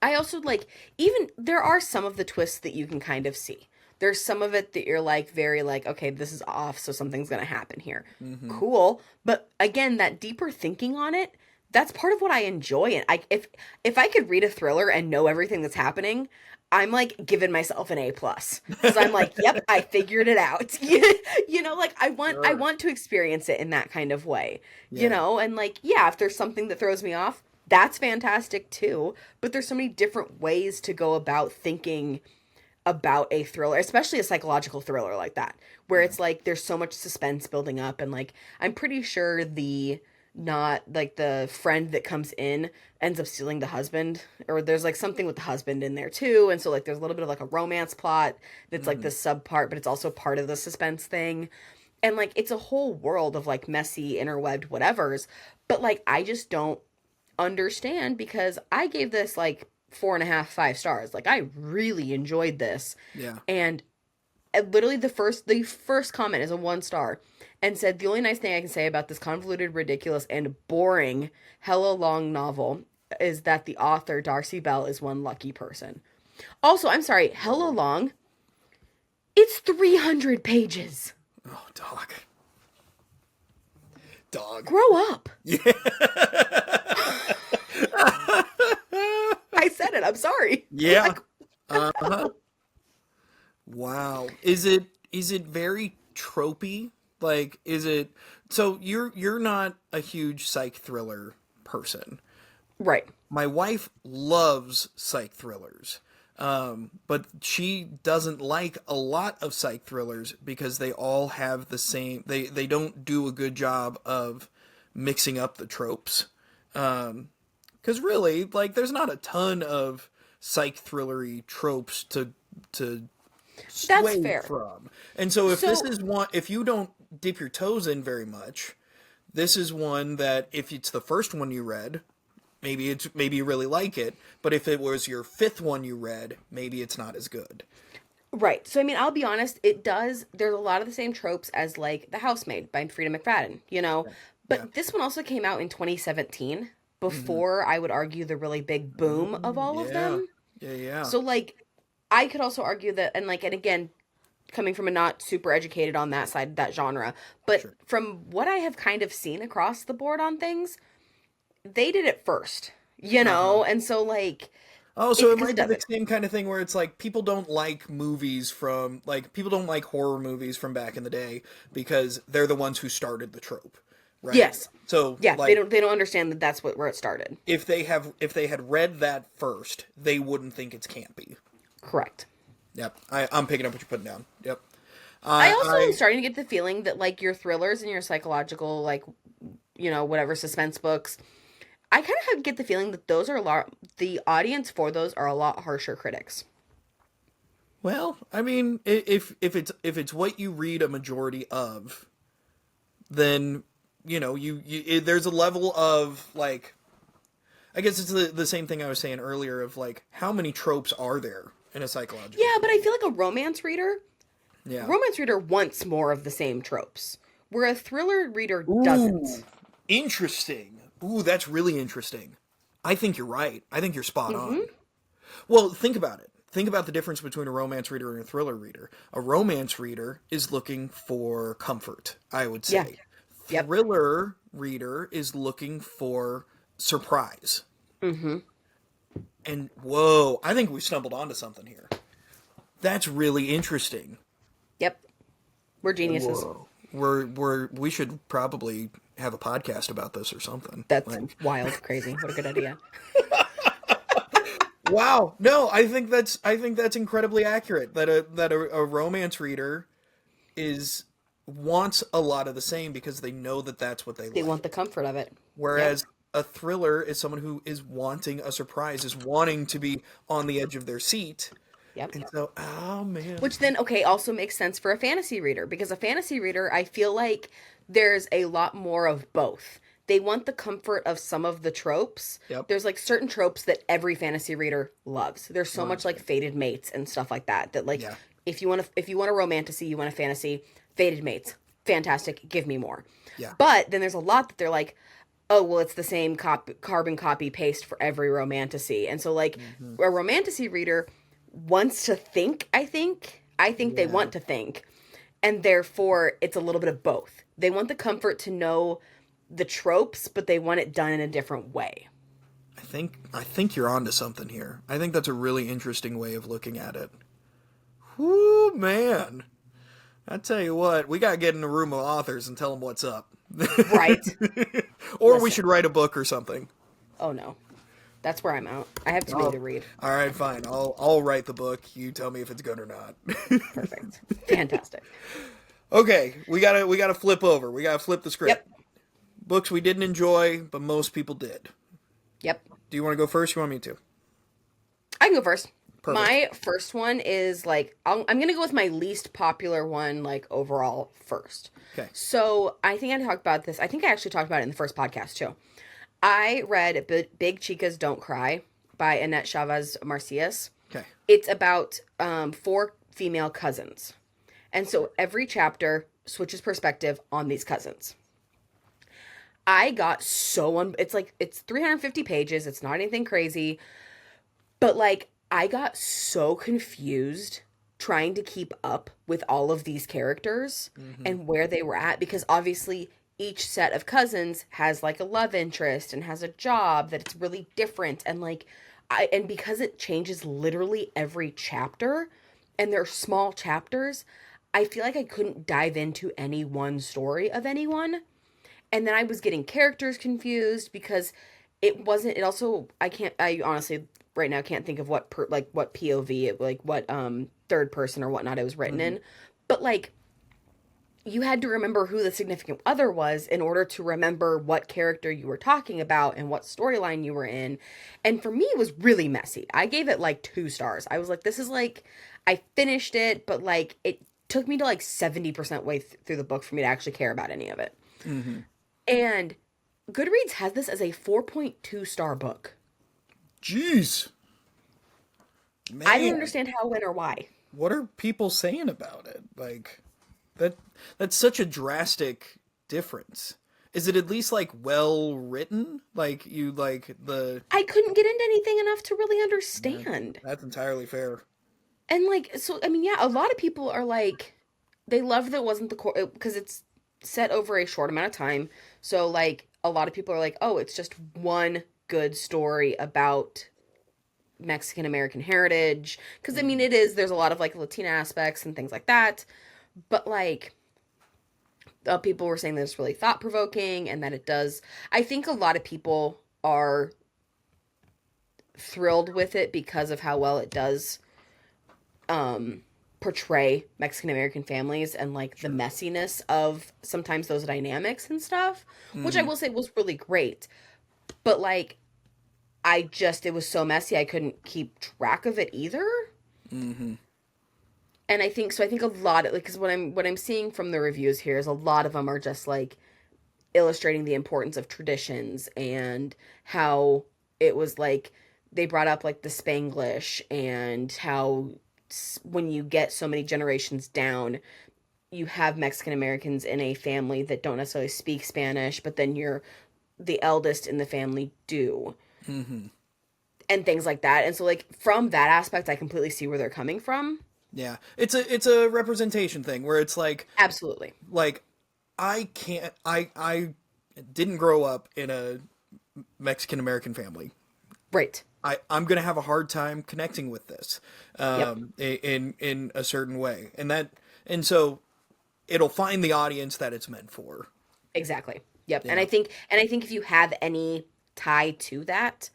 I also like, even there are some of the twists that you can kind of see. There's some of it that you're like very like, okay, this is off, so something's going to happen here. Cool. But again, that deeper thinking on it, that's part of what I enjoy. And if I could read a thriller and know everything that's happening, I'm like giving myself an A+, because I'm like, yep, I figured it out. Like I want to experience it in that kind of way, and like, if there's something that throws me off, that's fantastic too. But there's so many different ways to go about thinking about a thriller, especially a psychological thriller like that, where it's like there's so much suspense building up, and like I'm pretty sure the friend that comes in ends up stealing the husband, or there's like something with the husband in there too, and so like there's a little bit of like a romance plot that's like this sub part, but it's also part of the suspense thing, and like it's a whole world of like messy interwebbed whatevers. But like I understand, because I gave this like 4.5, 5 stars. Like, I really enjoyed this. Yeah. And literally the first comment is a 1 star and said, the only nice thing I can say about this convoluted, ridiculous, and boring hella long novel is that the author, Darcey Bell, is one lucky person. Also, I'm sorry, hella long. It's 300 pages. Oh, dog. Dog. Grow up. Yeah. I said it. I'm sorry. Yeah. Like, Uh-huh. Wow. Is it very tropey? Like, is it, so you're not a huge psych thriller person. right. My wife loves psych thrillers. But she doesn't like a lot of psych thrillers because they all have the same, they don't do a good job of mixing up the tropes. 'Cause really, like, there's not a ton of psych thrillery tropes to That's sway fair. from. And so if So- this is one, if you don't dip your toes in very much, this is one that if it's the first one you read, maybe you really like it, but if it was your 5th one you read, maybe it's not as good. Right. So, I mean, I'll be honest, there's a lot of the same tropes as, like, The Housemaid by Frida McFadden, you know? But Yeah. this one also came out in 2017, before, I would argue, the really big boom of all of them. Yeah. So, like, I could also argue that, and again, coming from a not super educated on that side, that genre, but Sure. from what I have kind of seen across the board on things, they did it first, you know? And so, like, Oh, so it 'cause might it be the doesn't. same kind of thing where it's like people don't like movies from, like, people don't like horror movies from back in the day because they're the ones who started the trope, right? Yes. So Yeah, like, they don't understand that that's where it started. if they had read that first, they wouldn't think it's campy. Correct. Yep, I'm picking up what you're putting down. Yep. I also am starting to get the feeling that, like, your thrillers and your psychological, like, you know, whatever, suspense books, I kind of get the feeling that those are the audience for those are a lot harsher critics. Well, I mean, if it's what you read a majority of, then you know there's a level of, like, I guess it's the same thing I was saying earlier of, like, how many tropes are there in a psychological? Yeah, but I feel like a romance reader Yeah. wants more of the same tropes, where a thriller reader Ooh, doesn't. interesting. Ooh, that's really interesting. I think you're right. I think you're spot Mm-hmm. on. Well, think about it. Think about the difference between a romance reader and a thriller reader. A romance reader is looking for comfort, I would say. Yeah. Yep. Thriller reader is looking for surprise. Mm-hmm. And whoa, I think we stumbled onto something here. That's really interesting. Yep. We're geniuses. Whoa. We should probably have a podcast about this or something. That's Like, wild, crazy. What a good idea. wow. No, I think that's incredibly accurate. That a romance reader wants a lot of the same because they know that that's what they They like. want the comfort of it. Whereas a thriller is someone who is wanting a surprise, is wanting to be on the edge of their seat. Yep. And so, oh man. Which then, okay, also makes sense for a fantasy reader, because a fantasy reader, I feel like there's a lot more of both. They want the comfort of some of the tropes. Yep. There's, like, certain tropes that every fantasy reader loves. There's so much, like, fated mates and stuff like that, like, Yeah. if you want a romantasy, you want a fantasy, fated mates, fantastic, give me more. Yeah. But then there's a lot that they're like, oh, well, it's the same carbon copy paste for every romantasy. And so, like, a romantasy reader wants to think, I think they want to think. And therefore, it's a little bit of both. They want the comfort to know the tropes, but they want it done in a different way. I think you're onto something here. I think that's a really interesting way of looking at it. Whoo, man. I tell you what, we gotta get in a room of authors and tell them what's up. Right. Or we should write a book or something. Oh, no. That's where I'm out. I have too many to read. All right, fine. I'll write the book. You tell me if it's good or not. Perfect. Fantastic. Okay, we gotta flip over. We gotta flip the script. Yep. Books we didn't enjoy, but most people did. Yep. Do you want to go first? Or you want me to? I can go first. Perfect. My first one is, like, I'm going to go with my least popular one, like, overall first. Okay. So I think I talked about this. I think I actually talked about it in the first podcast too. I read Big Chicas Don't Cry by Annette Chavez Macias. Okay. It's about 4 female cousins. And so every chapter switches perspective on these cousins. I got it's like, it's 350 pages. It's not anything crazy. But like, I got so confused trying to keep up with all of these characters and where they were at, because obviously each set of cousins has like a love interest and has a job that it's really different, and like and because it changes literally every chapter and they're small chapters, I feel like I couldn't dive into any one story of anyone. And then I was getting characters confused because it also, I honestly right now can't think of what POV, like what third person or whatnot it was written in. But like, you had to remember who the significant other was in order to remember what character you were talking about and what storyline you were in. And for me, it was really messy. I gave it like 2 stars. I was like, this is like, I finished it, but like, it took me to like 70% way through the book for me to actually care about any of it. And Goodreads has this as a 4.2 star book. Jeez. Man. I don't understand how, when, or why. What are people saying about it? Like, that's such a drastic difference. Is it at least like well written? Like you like the I couldn't get into anything enough to really understand. That's entirely fair. And like, so I mean, yeah, a lot of people are like, they love that it wasn't the core because it's set over a short amount of time. So like, a lot of people are like, oh, it's just one good story about Mexican American heritage. Because I mean, it is. There's a lot of like Latina aspects and things like that. But like, people were saying that it's really thought provoking and that it does. I think a lot of people are thrilled with it because of how well it does portray Mexican American families and like the messiness of sometimes those dynamics and stuff, which I will say was really great. But like, it was so messy I couldn't keep track of it either. And I think a lot of, like, because what I'm seeing from the reviews here is a lot of them are just like illustrating the importance of traditions and how it was like they brought up like the Spanglish and how when you get so many generations down, you have Mexican Americans in a family that don't necessarily speak Spanish, but then you're the eldest in the family do. And things like that. And so like from that aspect, I completely see where they're coming from. Yeah. It's a representation thing where it's like, absolutely. Like, I didn't grow up in a Mexican American family. Right. I'm going to have a hard time connecting with this in a certain way. And so it'll find the audience that it's meant for. Exactly. Yep. Yeah. And I think if you have any tie to that,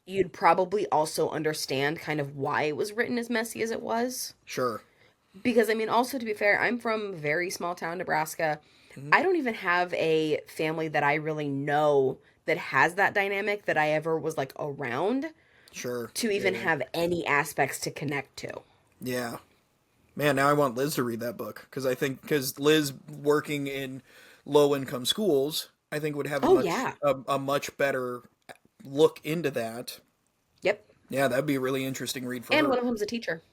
you'd probably also understand kind of why it was written as messy as it was. Sure. Because I mean, also to be fair, I'm from very small town Nebraska. I don't even have a family that I really know that has that dynamic that I ever was like around. Sure. To even have any aspects to connect to. Yeah. Man, now I want Liz to read that book because Liz working in low income schools, I think would have a much better look into that. Yep. Yeah, that'd be a really interesting read for her. And one of them's a teacher.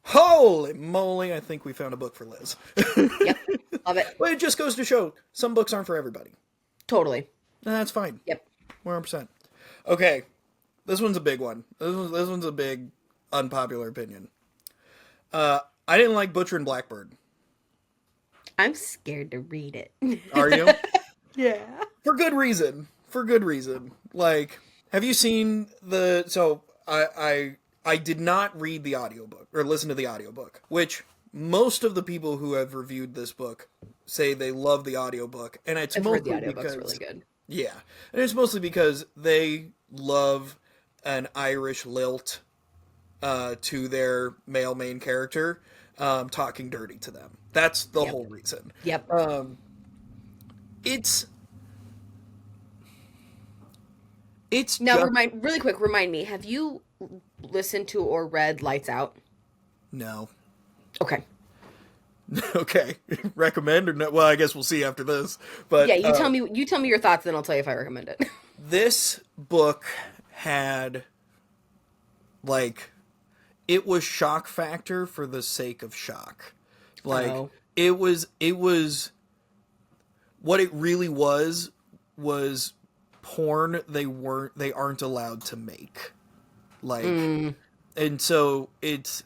Holy moly, I think we found a book for Liz. Yep. Love it. Well, it just goes to show some books aren't for everybody. Totally. And that's fine. Yep. 100%. Okay. This one's a big one. This one's a big unpopular opinion. I didn't like Butcher and Blackbird. I'm scared to read it. Are you? Yeah. For good reason. Like, have you seen so I did not read the audiobook or listen to the audiobook, which most of the people who have reviewed this book say they love the audiobook, and I've heard the audiobook's really good. Yeah. And it's mostly because they love an Irish lilt to their male main character talking dirty to them. That's the whole reason. Yep. It's now remind me, have you listened to or read Lights Out? No. Okay. Okay. Recommend or not? Well, I guess we'll see after this. But Yeah, you tell me. You tell me your thoughts, then I'll tell you if I recommend it. this book had, like, it was shock factor for the sake of shock. Like, it was what it really was porn they aren't allowed to make. Like, and so it's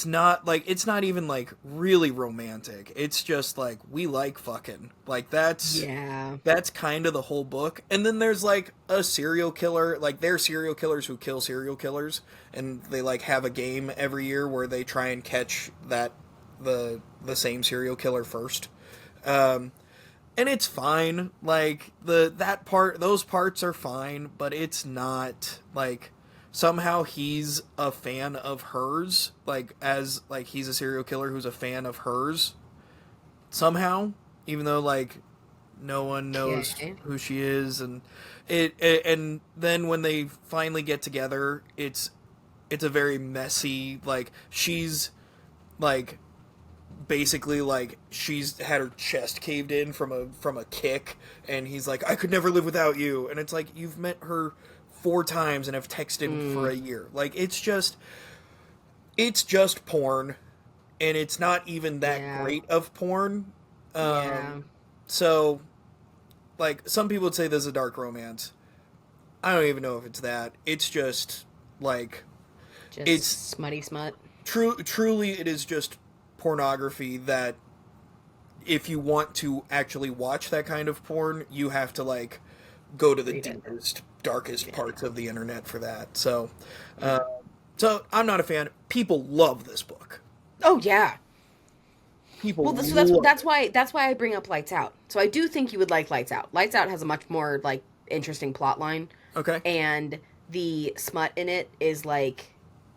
not like, it's not even like really romantic. It's just like, we like fucking. Like, that's kind of the whole book. And then there's like a serial killer, like they're serial killers who kill serial killers, and they like have a game every year where they try and catch the same serial killer first. And it's fine. Like, those parts are fine, but it's not like, somehow he's a fan of hers, like, as, like, he's a serial killer who's a fan of hers, somehow, even though, like, no one knows who she is, and and then when they finally get together, it's a very messy, like, she's, like, basically, like, she's had her chest caved in from a kick, and he's like, I could never live without you, and it's like, you've met her 4 times and have texted for a year. Like, it's just porn, and it's not even that great of porn. So, like, some people would say this is a dark romance. I don't even know if it's that. It's just, like, it's smutty smut. Truly, it is just pornography that, if you want to actually watch that kind of porn, you have to, like, go to the deepest, darkest parts of the internet for that. So, so I'm not a fan. People love this book. Oh yeah. People. Well, so that's why I bring up Lights Out. So I do think you would like Lights Out. Lights Out has a much more, like, interesting plot line. Okay. And the smut in it is, like,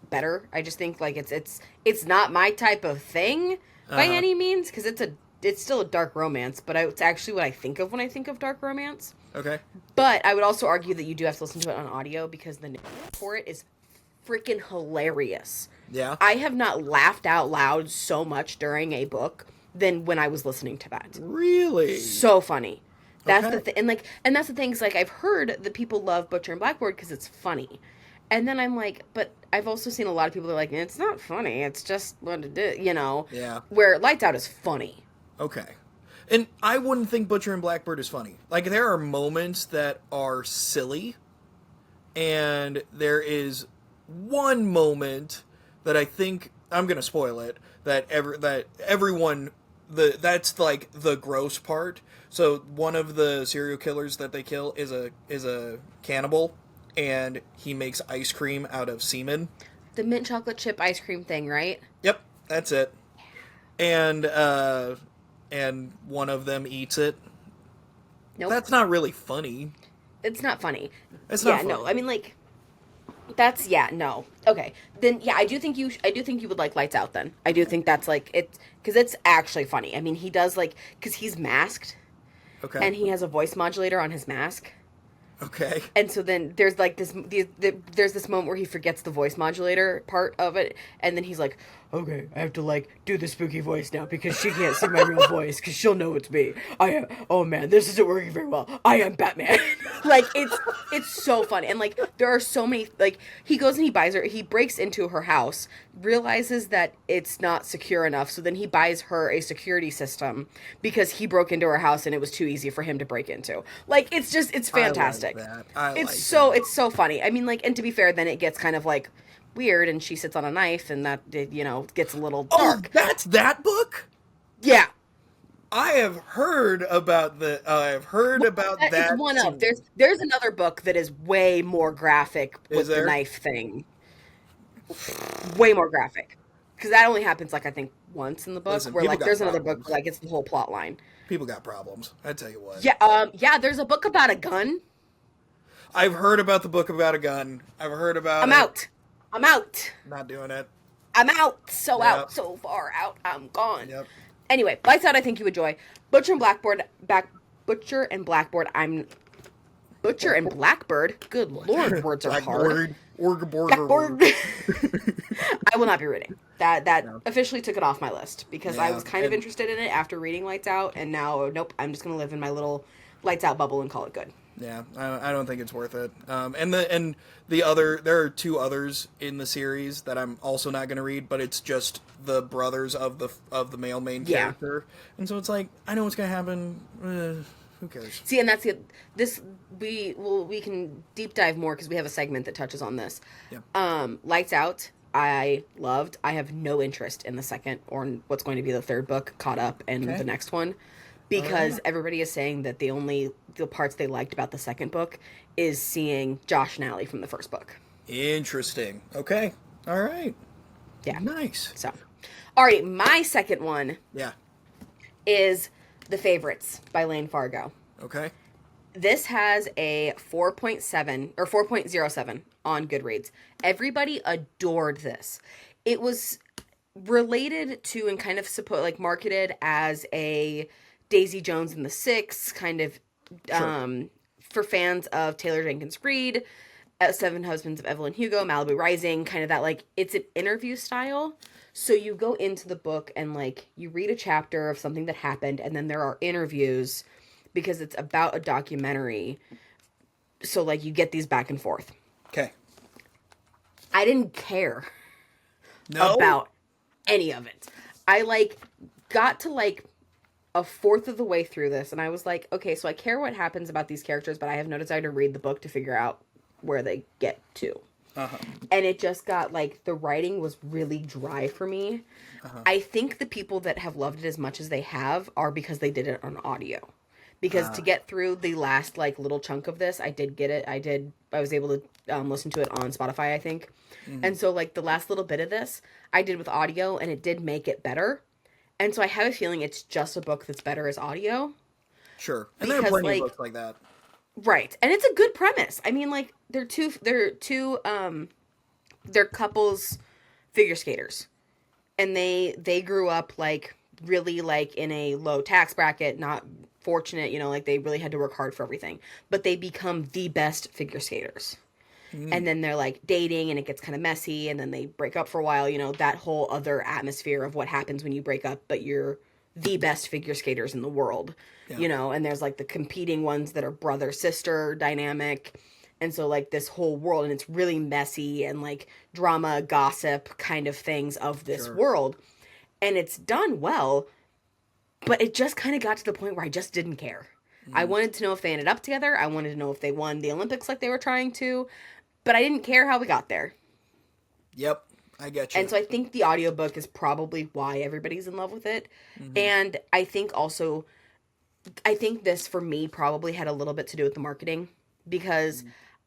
better. I just think, like, it's not my type of thing by any means, because it's still a dark romance, but it's actually what I think of when I think of dark romance. Okay. But I would also argue that you do have to listen to it on audio, because the narrative for it is freaking hilarious. Yeah. I have not laughed out loud so much during a book than when I was listening to that. Really? So funny. That's the thing. And that's the thing, is, like, I've heard that people love Butcher and Blackbird because it's funny. And then I'm like, but I've also seen a lot of people that are like, it's not funny. It's just what it is, you know? Yeah. Where Lights Out is funny. Okay. And I wouldn't think Butcher and Blackbird is funny. Like, there are moments that are silly, and there is one moment that I think, I'm gonna spoil it, that everyone, that's like the gross part. So one of the serial killers that they kill is a cannibal, and he makes ice cream out of semen. The mint chocolate chip ice cream thing, right? Yep, that's it. And one of them eats it. Nope. That's not really funny. It's not funny. It's not funny. No, I mean, like, that's, no. Okay. Then, I do think you would like Lights Out, then. I do think that's, like, because it's actually funny. I mean, he does, like, because he's masked. Okay. And he has a voice modulator on his mask. Okay. And so then there's, like, there's this moment where he forgets the voice modulator part of it, and then he's like, okay, I have to, like, do the spooky voice now because she can't see my real voice because she'll know it's me. Oh man, this isn't working very well. I am Batman. Like, it's so funny. And, like, there are so many, like, he goes and he breaks into her house, realizes that it's not secure enough, so then he buys her a security system because he broke into her house and it was too easy for him to break into. Like, it's fantastic. It's so funny. I mean, like, and to be fair, then it gets kind of, like, weird, and she sits on a knife, and that, you know, gets a little dark. Oh, that's that book? Yeah. I have heard about that. It's one of. There's another book that is way more graphic with the knife thing. Way more graphic. Because that only happens, like, I think once in the book. Listen, where, like, there's another problems. book where, like, it's the whole plot line. People got problems. I tell you what. Yeah, there's a book about a gun. I've heard about the book about a gun. I've heard about I'm out. Not doing it. I'm out. Out. So far out. I'm gone. Yep. Anyway, Lights Out I think you enjoy. Butcher and Blackbird, I'm Butcher and Blackbird. Good lord, words are hard. Blackboard. I will not be reading. That No. officially took it off my list because I Yeah, was kind of and- interested in it after reading Lights Out, and now, nope, I'm just going to live in my little Lights Out bubble and call it good. Yeah, I don't think it's worth it. And the other, there are two others in the series that I'm also not going to read, but it's just the brothers of the male main character, and so it's like I know what's going to happen. Who cares? See, and that's it. We can deep dive more because we have a segment that touches on this. Yeah. Lights Out, I loved. I have no interest in the second or in what's going to be the third book, Caught Up, and the next one, because everybody is saying that the parts they liked about the second book is seeing Josh and Allie from the first book. Interesting. Okay. All right. Yeah. Nice. So, all right, my second one Yeah. is The Favorites by Layne Fargo. Okay. This has a 4.7 or 4.07 on Goodreads. Everybody adored this. It was related to and kind of marketed as a Daisy Jones and the Six kind of for fans of Taylor Jenkins Reid, Seven Husbands of Evelyn Hugo, Malibu Rising, kind of that it's an interview style. So you go into the book and you read a chapter of something that happened, and then there are interviews because it's about a documentary. So you get these back and forth. Okay. I didn't care No. about any of it. I got to a fourth of the way through this, and I was like, okay, so I care what happens about these characters, but I have no desire to read the book to figure out where they get to. Uh-huh. And it just got the writing was really dry for me. Uh-huh. I think the people that have loved it as much as they have are because they did it on audio. Because to get through the last little chunk of this, I did get it. I was able to listen to it on Spotify, I think. Mm-hmm. And so the last little bit of this, I did with audio, and it did make it better. And so I have a feeling it's just a book that's better as audio. Sure. And there are plenty of books like that. Right. And it's a good premise. I mean, they're couples figure skaters. And they grew up really in a low tax bracket, not fortunate, they really had to work hard for everything. But they become the best figure skaters. And then they're dating, and it gets kind of messy, and then they break up for a while, that whole other atmosphere of what happens when you break up, but you're the best figure skaters in the world, and there's the competing ones that are brother-sister dynamic. And so this whole world, and it's really messy and drama, gossip kind of things of this world. And it's done well, but it just kind of got to the point where I just didn't care. I wanted to know if they ended up together. I wanted to know if they won the Olympics like they were trying to. But I didn't care how we got there. Yep, I get you. And so I think the audiobook is probably why everybody's in love with it. Mm-hmm. And I think this for me probably had a little bit to do with the marketing, because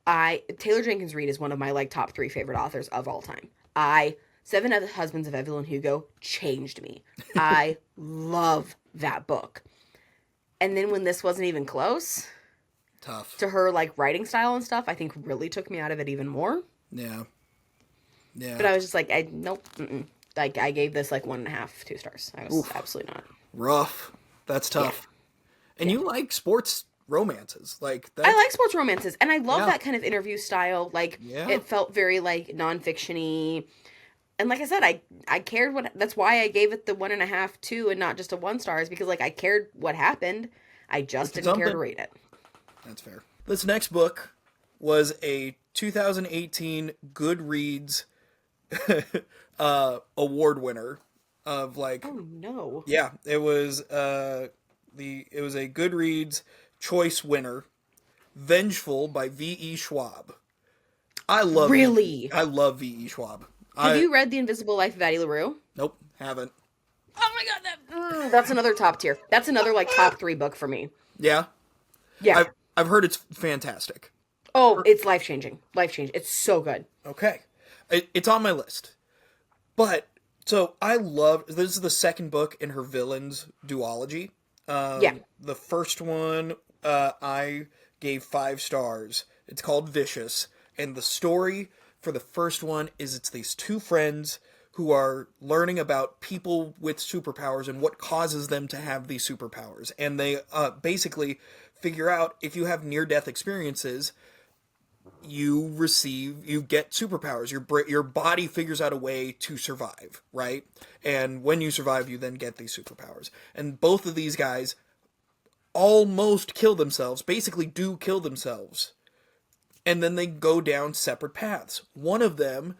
Taylor Jenkins Reid is one of my top 3 favorite authors of all time. Seven Husbands of Evelyn Hugo changed me. I love that book. And then when this wasn't even close, tough to her writing style and stuff, I think really took me out of it even more. Yeah. But I was just nope. Mm-mm. I gave this 1.5, 2 stars. I was absolutely not. Rough. That's tough. Yeah. And you like sports romances, I like sports romances, and I love that kind of interview style. It felt very nonfiction-y. And like I said, I cared that's why I gave it the 1.5, 2, and not just a 1 star, is because I cared what happened. I just didn't care to read it. That's fair. This next book was a 2018 Goodreads award winner of Oh no. Yeah, it was a Goodreads choice winner, Vengeful by V.E. Schwab. I love V.E. Schwab. Have you read The Invisible Life of Addie LaRue? Nope, haven't. Oh my god, that's another top tier. That's another top 3 book for me. Yeah? Yeah. I've heard it's fantastic. Oh, it's life-changing. Life-changing. It's so good. Okay. It's on my list. But, so, this is the second book in her villains duology. The first one, I gave 5 stars. It's called Vicious. And the story for the first one is it's these 2 friends who are learning about people with superpowers and what causes them to have these superpowers. And they basically figure out if you have near-death experiences, you get superpowers. Your body figures out a way to survive, right? And when you survive, you then get these superpowers. And both of these guys almost kill themselves, basically do kill themselves. And then they go down separate paths. One of them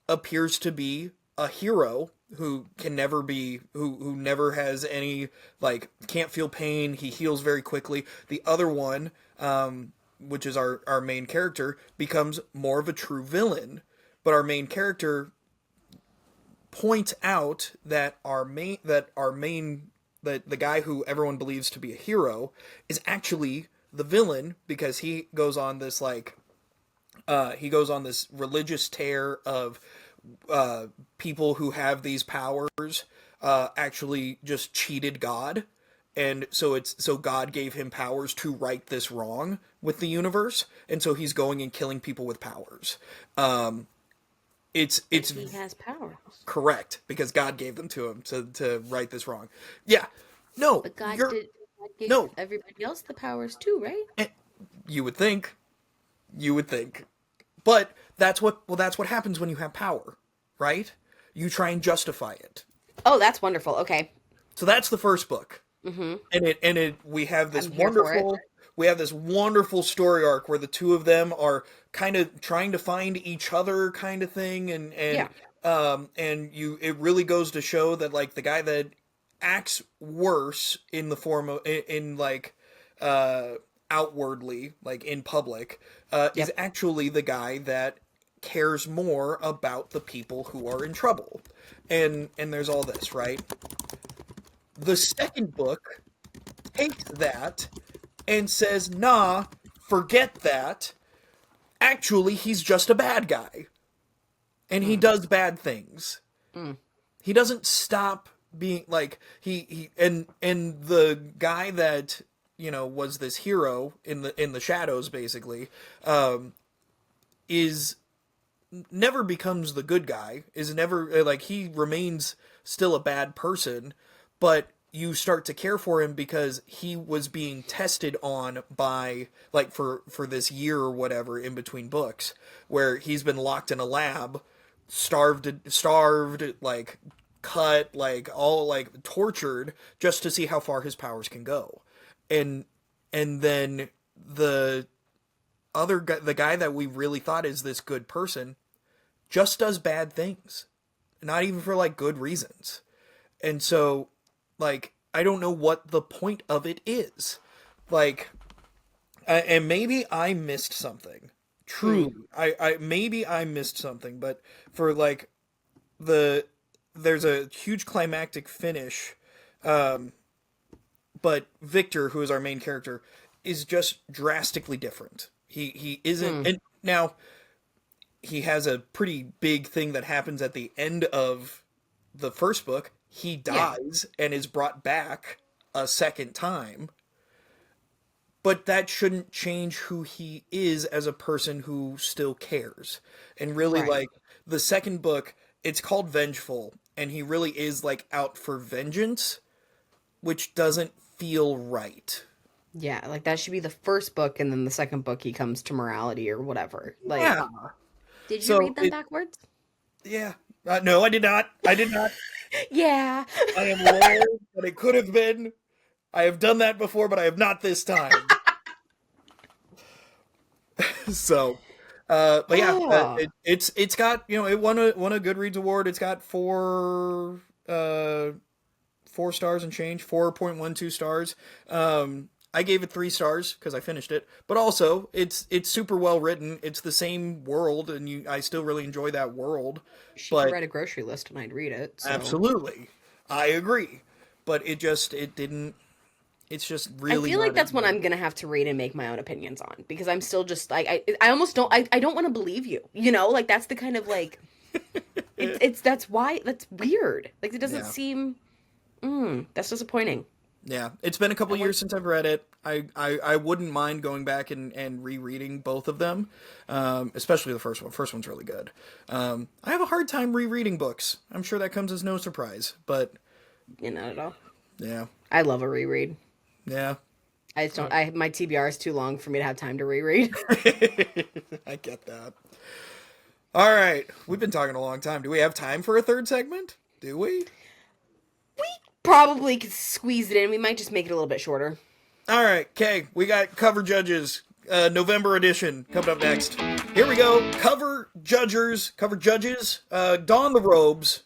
appears to be a hero who can never be, who never has any, like, can't feel pain. He heals very quickly. The other one, which is our main character, becomes more of a true villain. But our main character points out that the guy who everyone believes to be a hero is actually the villain, because he goes on this religious tear of people who have these powers actually just cheated God. And so God gave him powers to right this wrong with the universe, and so he's going and killing people with powers. He has powers. Correct, because God gave them to him to right this wrong. Yeah, no, but God gave everybody else the powers too, right? And you would think, but that's what happens when you have power, right? You try and justify it. Oh, that's wonderful. Okay, so that's the first book. Mm-hmm. And we have this wonderful story arc where the two of them are kind of trying to find each other, kind of thing, and it really goes to show that, like, the guy that acts worse in the form of outwardly, like in public, is actually the guy that cares more about the people who are in trouble, and there's all this, right? The second book takes that and says, nah, forget that. Actually, he's just a bad guy. And he does bad things. He doesn't stop being, like, and the guy that, was this hero in the shadows, basically, is never becomes the good guy, is never, like, he remains still a bad person, but you start to care for him because he was being tested on by, like, for this year or whatever in between books, where he's been locked in a lab, starved, like, cut, like, all, like, tortured, just to see how far his powers can go. And then the other guy, the guy that we really thought is this good person, just does bad things. Not even for, like, good reasons. And so, like, I don't know what the point of it is. Like, and maybe I missed something. Truly. Maybe I missed something, but for, like, there's a huge climactic finish, but Victor, who is our main character, is just drastically different. He isn't, and now, he has a pretty big thing that happens at the end of the first book. He dies and is brought back a second time. But that shouldn't change who he is as a person who still cares. And really, like, the second book, it's called Vengeful, and he really is, like, out for vengeance, which doesn't feel right. Yeah, like, that should be the first book, and then the second book he comes to morality or whatever. Like, yeah. Did you read them backwards? Yeah. No, I did not. Yeah. I am aware that it could have been. I have done that before, but I have not this time. So, but yeah, it's got, it won a Goodreads award. It's got 4 stars and change, 4.12 stars. I gave it 3 stars because I finished it, but also it's super well written. It's the same world, and I still really enjoy that world. She could write a grocery list and I'd read it. So. Absolutely, I agree. But it didn't. It's just really. I feel like that's one I'm gonna have to read and make my own opinions on, because I'm still just like I almost don't I don't want to believe you. Like, that's the kind of, like, that's weird. Like, it doesn't seem. That's disappointing. Yeah, it's been a couple years since I've read it. I wouldn't mind going back and rereading both of them, especially the first one. First one's really good. I have a hard time rereading books. I'm sure that comes as no surprise, but... Not at all. Yeah. I love a reread. Yeah. I just don't. My TBR is too long for me to have time to reread. I get that. All right, we've been talking a long time. Do we have time for a third segment? Do we? We probably could squeeze it in. We might just make it a little bit shorter. All right, okay. We got cover judges, November edition coming up next. Here we go. Cover judges. Don the robes.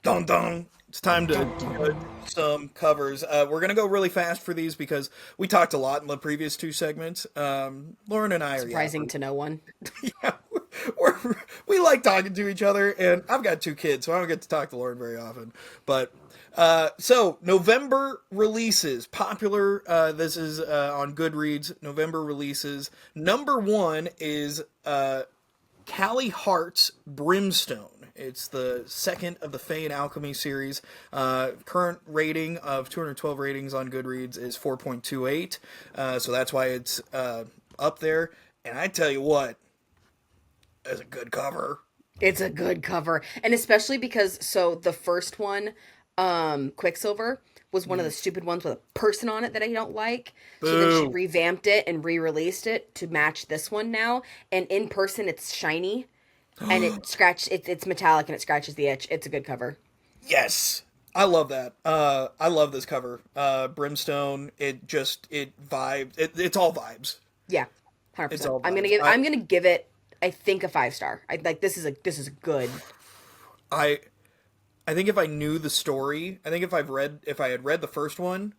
Don don. It's time to judge some covers. We're gonna go really fast for these because we talked a lot in the previous two segments. Lauren and I are surprising to no one. Yeah, we like talking to each other, and I've got two kids, so I don't get to talk to Lauren very often. But so November releases popular. This is on Goodreads. November releases. Number one is Callie Hart's Brimstone. It's the second of the Fae and Alchemy series. Current rating of 212 ratings on Goodreads is 4.28. So that's why it's up there. And I tell you what, it's a good cover. It's a good cover. And especially because, so the first one, Quicksilver, was one of the stupid ones with a person on it that I don't like. Boo. So then she revamped it and re-released it to match this one now. And in person, it's shiny. And it's metallic and it scratches the itch. It's a good cover. Yes. I love that. I love this cover. Brimstone, it vibes. It's all vibes. Yeah. 100%. It's all vibes. I'm gonna give it, I think, a 5-star. This is good. I think if I knew the story, I think if I had read the first one,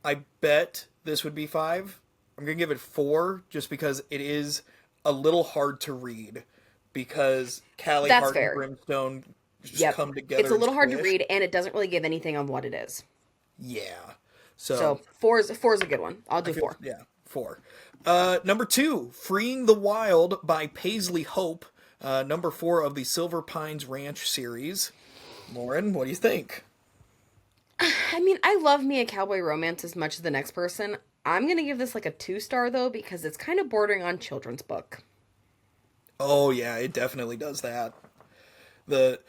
I bet this would be 5. I'm gonna give it 4 just because it is a little hard to read. Because Callie, Hart, and Brimstone just come together. It's a little hard to read, and it doesn't really give anything on what it is. Yeah. So 4 is a good one. I'll do 4. Yeah, 4. Number 2, Freeing the Wild by Paisley Hope. Number 4 of the Silver Pines Ranch series. Lauren, what do you think? I mean, I love me a cowboy romance as much as the next person. I'm going to give this like a 2-star, though, because it's kind of bordering on children's book. Oh, yeah, it definitely does that. The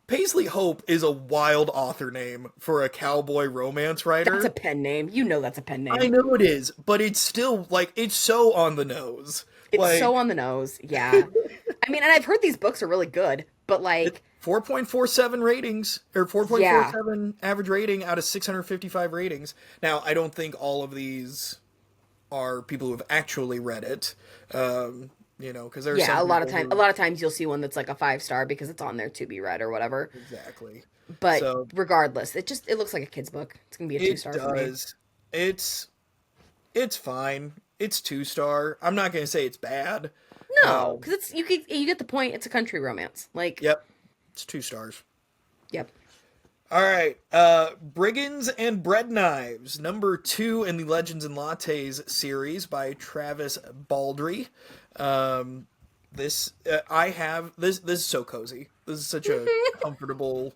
Paisley Hope is a wild author name for a cowboy romance writer. That's a pen name. You know that's a pen name. I know it is, but it's still, it's so on the nose. It's so on the nose, yeah. I mean, and I've heard these books are really good, but 4.47 ratings, or 4.47 average rating out of 655 ratings. Now, I don't think all of these are people who have actually read it. Because there's a lot of times you'll see one that's like a 5-star because it's on there to be read or whatever. Exactly. But regardless, it looks like a kid's book. It's gonna be a 2-star for me. It's fine. It's 2-star. I'm not gonna say it's bad. No, because you get the point. It's a country romance. Yep, it's 2 stars. Yep. All right, Brigands and Bread Knives, number 2 in the Legends and Lattes series by Travis Baldry. This is so cozy. This is such a comfortable,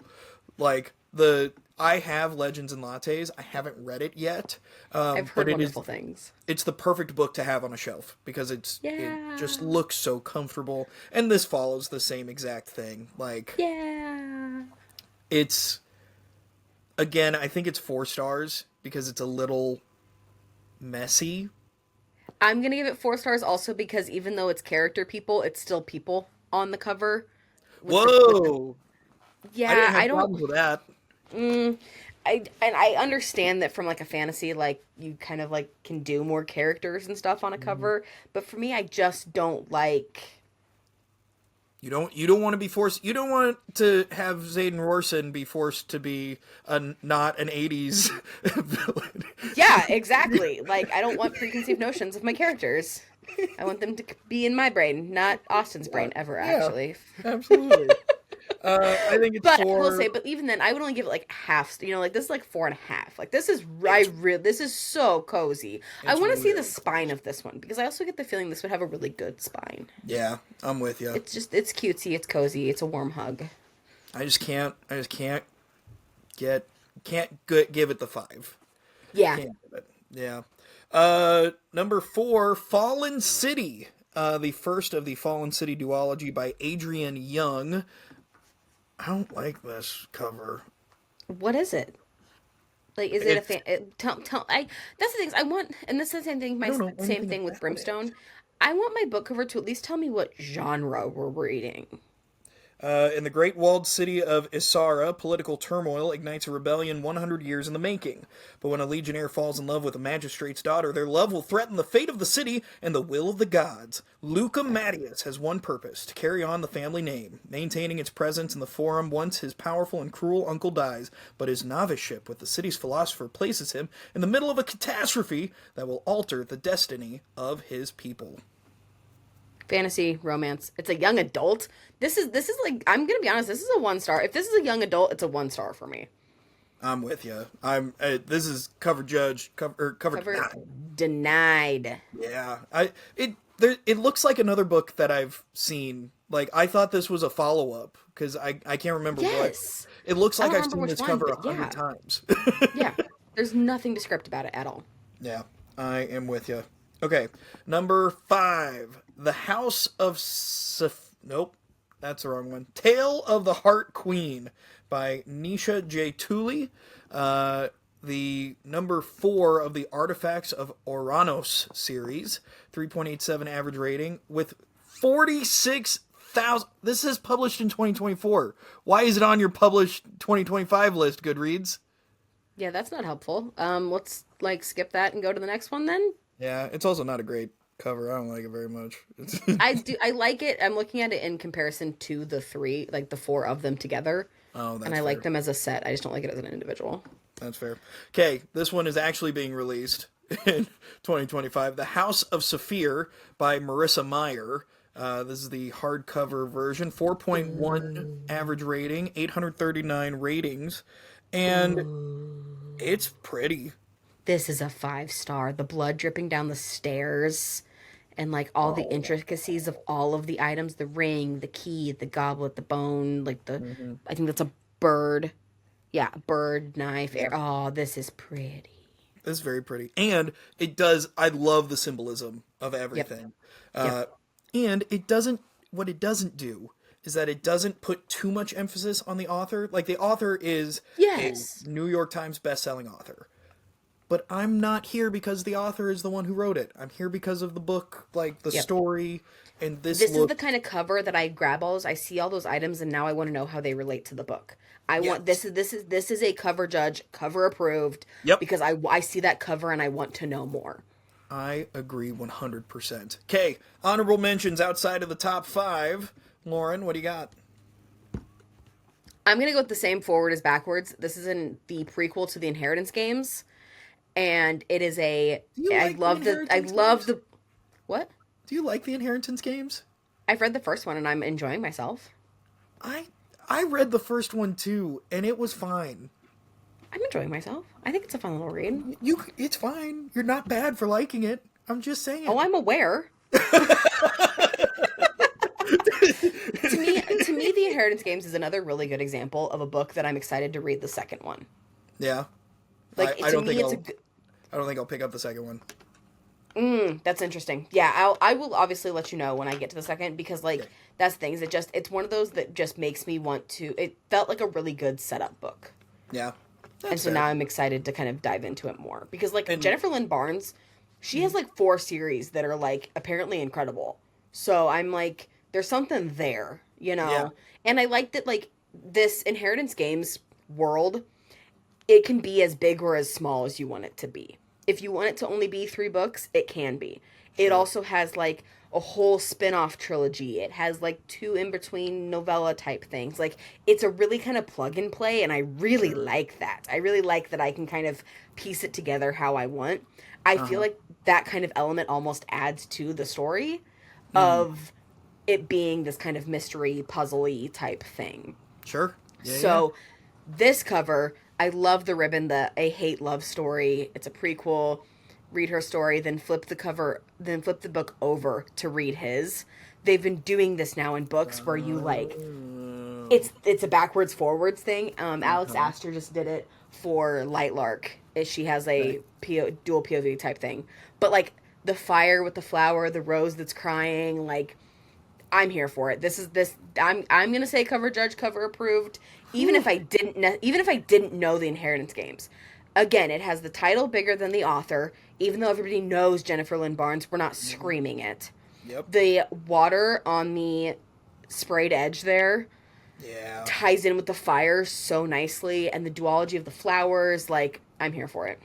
I have Legends and Lattes. I haven't read it yet. I've heard wonderful things. It's the perfect book to have on a shelf because it just looks so comfortable. And this follows the same exact thing. It's, again, I think it's 4 stars because it's a little messy. I'm going to give it 4 stars also because even though it's character people, it's still people on the cover. Whoa! Yeah, I don't have problems with that. I understand that from a fantasy, you kind of can do more characters and stuff on a cover, but for me, I just don't like. You don't want to be forced. You don't want to have Zayden Rorson be forced to be not an 80s villain. Yeah, exactly. I don't want preconceived notions of my characters. I want them to be in my brain, not Austin's brain ever. Actually, absolutely. I think it's. But 4. I will say, but even then, I would only give it half. This is 4.5. This is this is so cozy. I want to see the spine of this one because I also get the feeling this would have a really good spine. Yeah, I'm with you. It's cutesy. It's cozy. It's a warm hug. I just can't give it the 5. Yeah. Can't give it. Yeah. Number 4, Fallen City. The first of the Fallen City duology by Adrian Young. I don't like this cover. What is it? Like, is it a fan? That's the things I want, and this is the same thing. I don't know Same anything thing with about it. Brimstone. I want my book cover to at least tell me what genre we're reading. In the great walled city of Isara, political turmoil ignites a rebellion 100 years in the making. But when a legionnaire falls in love with a magistrate's daughter, their love will threaten the fate of the city and the will of the gods. Luca Macias has one purpose, to carry on the family name, maintaining its presence in the forum once his powerful and cruel uncle dies, but his noviceship with the city's philosopher places him in the middle of a catastrophe that will alter the destiny of his people. Fantasy, romance. It's a young adult. This is like, I'm gonna be honest, this is a 1-star. If this is a young adult, it's a 1-star for me. I'm with you. This is cover Cover denied. Yeah, it looks like another book that I've seen. Like, I thought this was a follow up because I can't remember what. It looks like I've seen this cover 100 times. Yeah, there's nothing descriptive about it at all. Yeah, I am with you. Okay, number 5, The House of Nope, that's the wrong one. Tale of the Heart Queen by Nisha J. Tooley. The number 4 of the Artifacts of Oranos series, 3.87 average rating with 46,000. This is published in 2024. Why is it on your published 2025 list, Goodreads? Yeah, that's not helpful. Let's skip that and go to the next one then. Yeah, it's also not a great cover. I don't like it very much. I like it. I'm looking at it in comparison to the 3, like the 4 of them together. Oh, that's and I fair. like them as a set. I just don't like it as an individual. That's fair. Okay, this one is actually being released in 2025. The House of Saphir by Marissa Meyer. This is the hardcover version. 4.1 average rating, 839 ratings, and it's pretty. This is a 5-star. The blood dripping down the stairs and like all the intricacies of all of the items, the ring, the key, the goblet, the bone, like I think that's a bird. Yeah, bird, knife. Yeah. Oh, this is pretty. This is very pretty. And it does, I love the symbolism of everything. Yep. And what it doesn't do is that it doesn't put too much emphasis on the author. Like, the author is a New York Times bestselling author. But I'm not here because the author is the one who wrote it. I'm here because of the book, like the story, and this is the kind of cover that I grab I see all those items, and now I want to know how they relate to the book. I want this is a cover judge, cover approved. Yep. Because I see that cover and I want to know more. I agree 100%. Okay, honorable mentions outside of the top 5. Lauren, what do you got? I'm gonna go with the same forward as backwards. This is in the prequel to the Inheritance games. And it is I love the what? Do you like the Inheritance games? I've read the first one and I'm enjoying myself. I read the first one too, and it was fine. I'm enjoying myself. I think it's a fun little read. It's fine. You're not bad for liking it. I'm just saying. Oh, I'm aware. To me, the Inheritance games is another really good example of a book that I'm excited to read the second one. Yeah. Like, I don't think I'll pick up the second one. That's interesting. Yeah, I will obviously let you know when I get to the second, because that's the thing, is it's one of those that just makes me want to. It felt like a really good setup book. Yeah. And so now I'm excited to kind of dive into it more, because Jennifer Lynn Barnes, she has 4 series that are apparently incredible. So I'm there's something there, you know. Yeah. And I like that this Inheritance games world, it can be as big or as small as you want it to be. If you want it to only be 3 books, it can be. Sure. It also has a whole spin-off trilogy. It has 2 in-between novella type things. It's a really kind of plug and play, and I really like that. I really like that I can kind of piece it together how I want. I feel like that kind of element almost adds to the story of it being this kind of mystery, puzzly type thing. Sure. Yeah, so this cover, I love the ribbon, A Hate Love Story. It's a prequel. Read her story, then flip the book over to read his. They've been doing this now in books where you it's a backwards forwards thing. Alex Astor just did it for Lightlark. She has a dual POV type thing. But the fire with the flower, the rose that's crying, I'm here for it. I'm gonna say cover judge, cover approved. Even if I didn't know the Inheritance games, again, it has the title bigger than the author. Even though everybody knows Jennifer Lynn Barnes, we're not screaming it. Yep. The water on the sprayed edge there ties in with the fire so nicely, and the duology of the flowers, like, I'm here for it.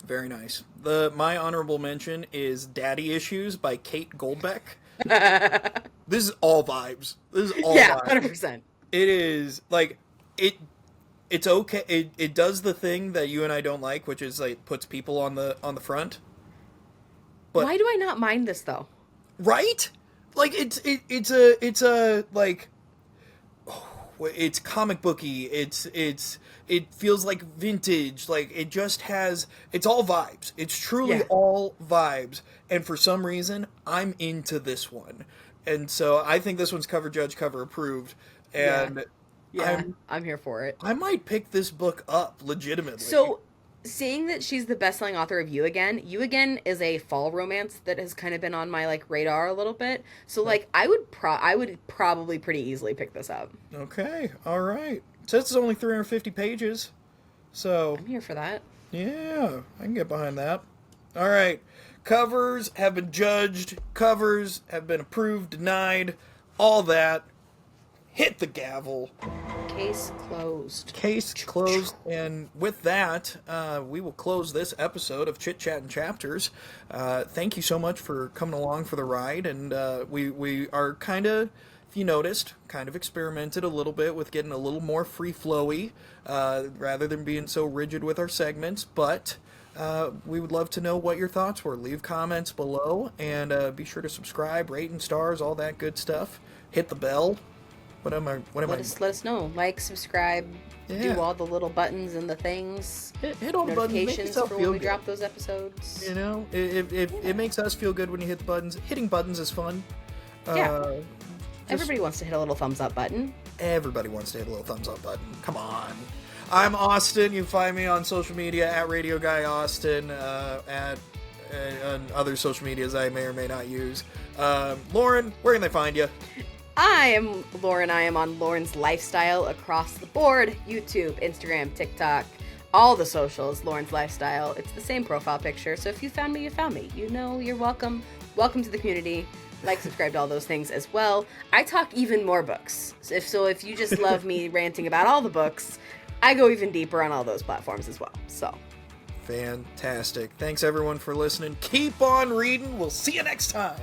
Very nice. My honorable mention is Daddy Issues by Kate Goldbeck. This is all vibes. This is all vibes. 100%. It is, like, it's okay. It does the thing that you and I don't like, which is, like, puts people on the front. But why do I not mind this, though? Right? Like, it's a like, it's comic booky. It feels like vintage. Like, it just has, it's all vibes. It's truly all vibes. And for some reason, I'm into this one. And so I think this one's cover judge, cover approved. And I'm here for it. I might pick this book up legitimately. So, seeing that she's the best-selling author of You Again is a fall romance that has kind of been on my, like, radar a little bit. So, like, I would probably pretty easily pick this up. Okay, all right. It says it's only 350 pages, so I'm here for that. Yeah, I can get behind that. All right, covers have been judged. Covers have been approved, denied, all that. Hit the gavel. Case closed. Case closed. And with that, we will close this episode of Chit Chat and Chapters. Thank you so much for coming along for the ride. And we are kind of, if you noticed, kind of experimented a little bit with getting a little more free-flowy rather than being so rigid with our segments. But we would love to know what your thoughts were. Leave comments below. And be sure to subscribe, rate and stars, all that good stuff. Hit the bell. Let us know. Like, subscribe, do all the little buttons and the things. Hit all the buttons. Notifications for when we drop those episodes. You know, it makes us feel good when you hit the buttons. Hitting buttons is fun. Everybody wants to hit a little thumbs up button. Everybody wants to hit a little thumbs up button. Come on. I'm Austin. You can find me on social media at Radio Guy Austin, and other social medias I may or may not use. Lauren, where can they find you? I am Lauren. I am on Lauren's Lifestyle across the board. YouTube, Instagram, TikTok, all the socials, Lauren's Lifestyle. It's the same profile picture. So if you found me, you found me. You know, you're welcome. Welcome to the community. Like, subscribe to all those things as well. I talk even more books. So if you just love me ranting about all the books, I go even deeper on all those platforms as well. So fantastic. Thanks everyone for listening. Keep on reading. We'll see you next time.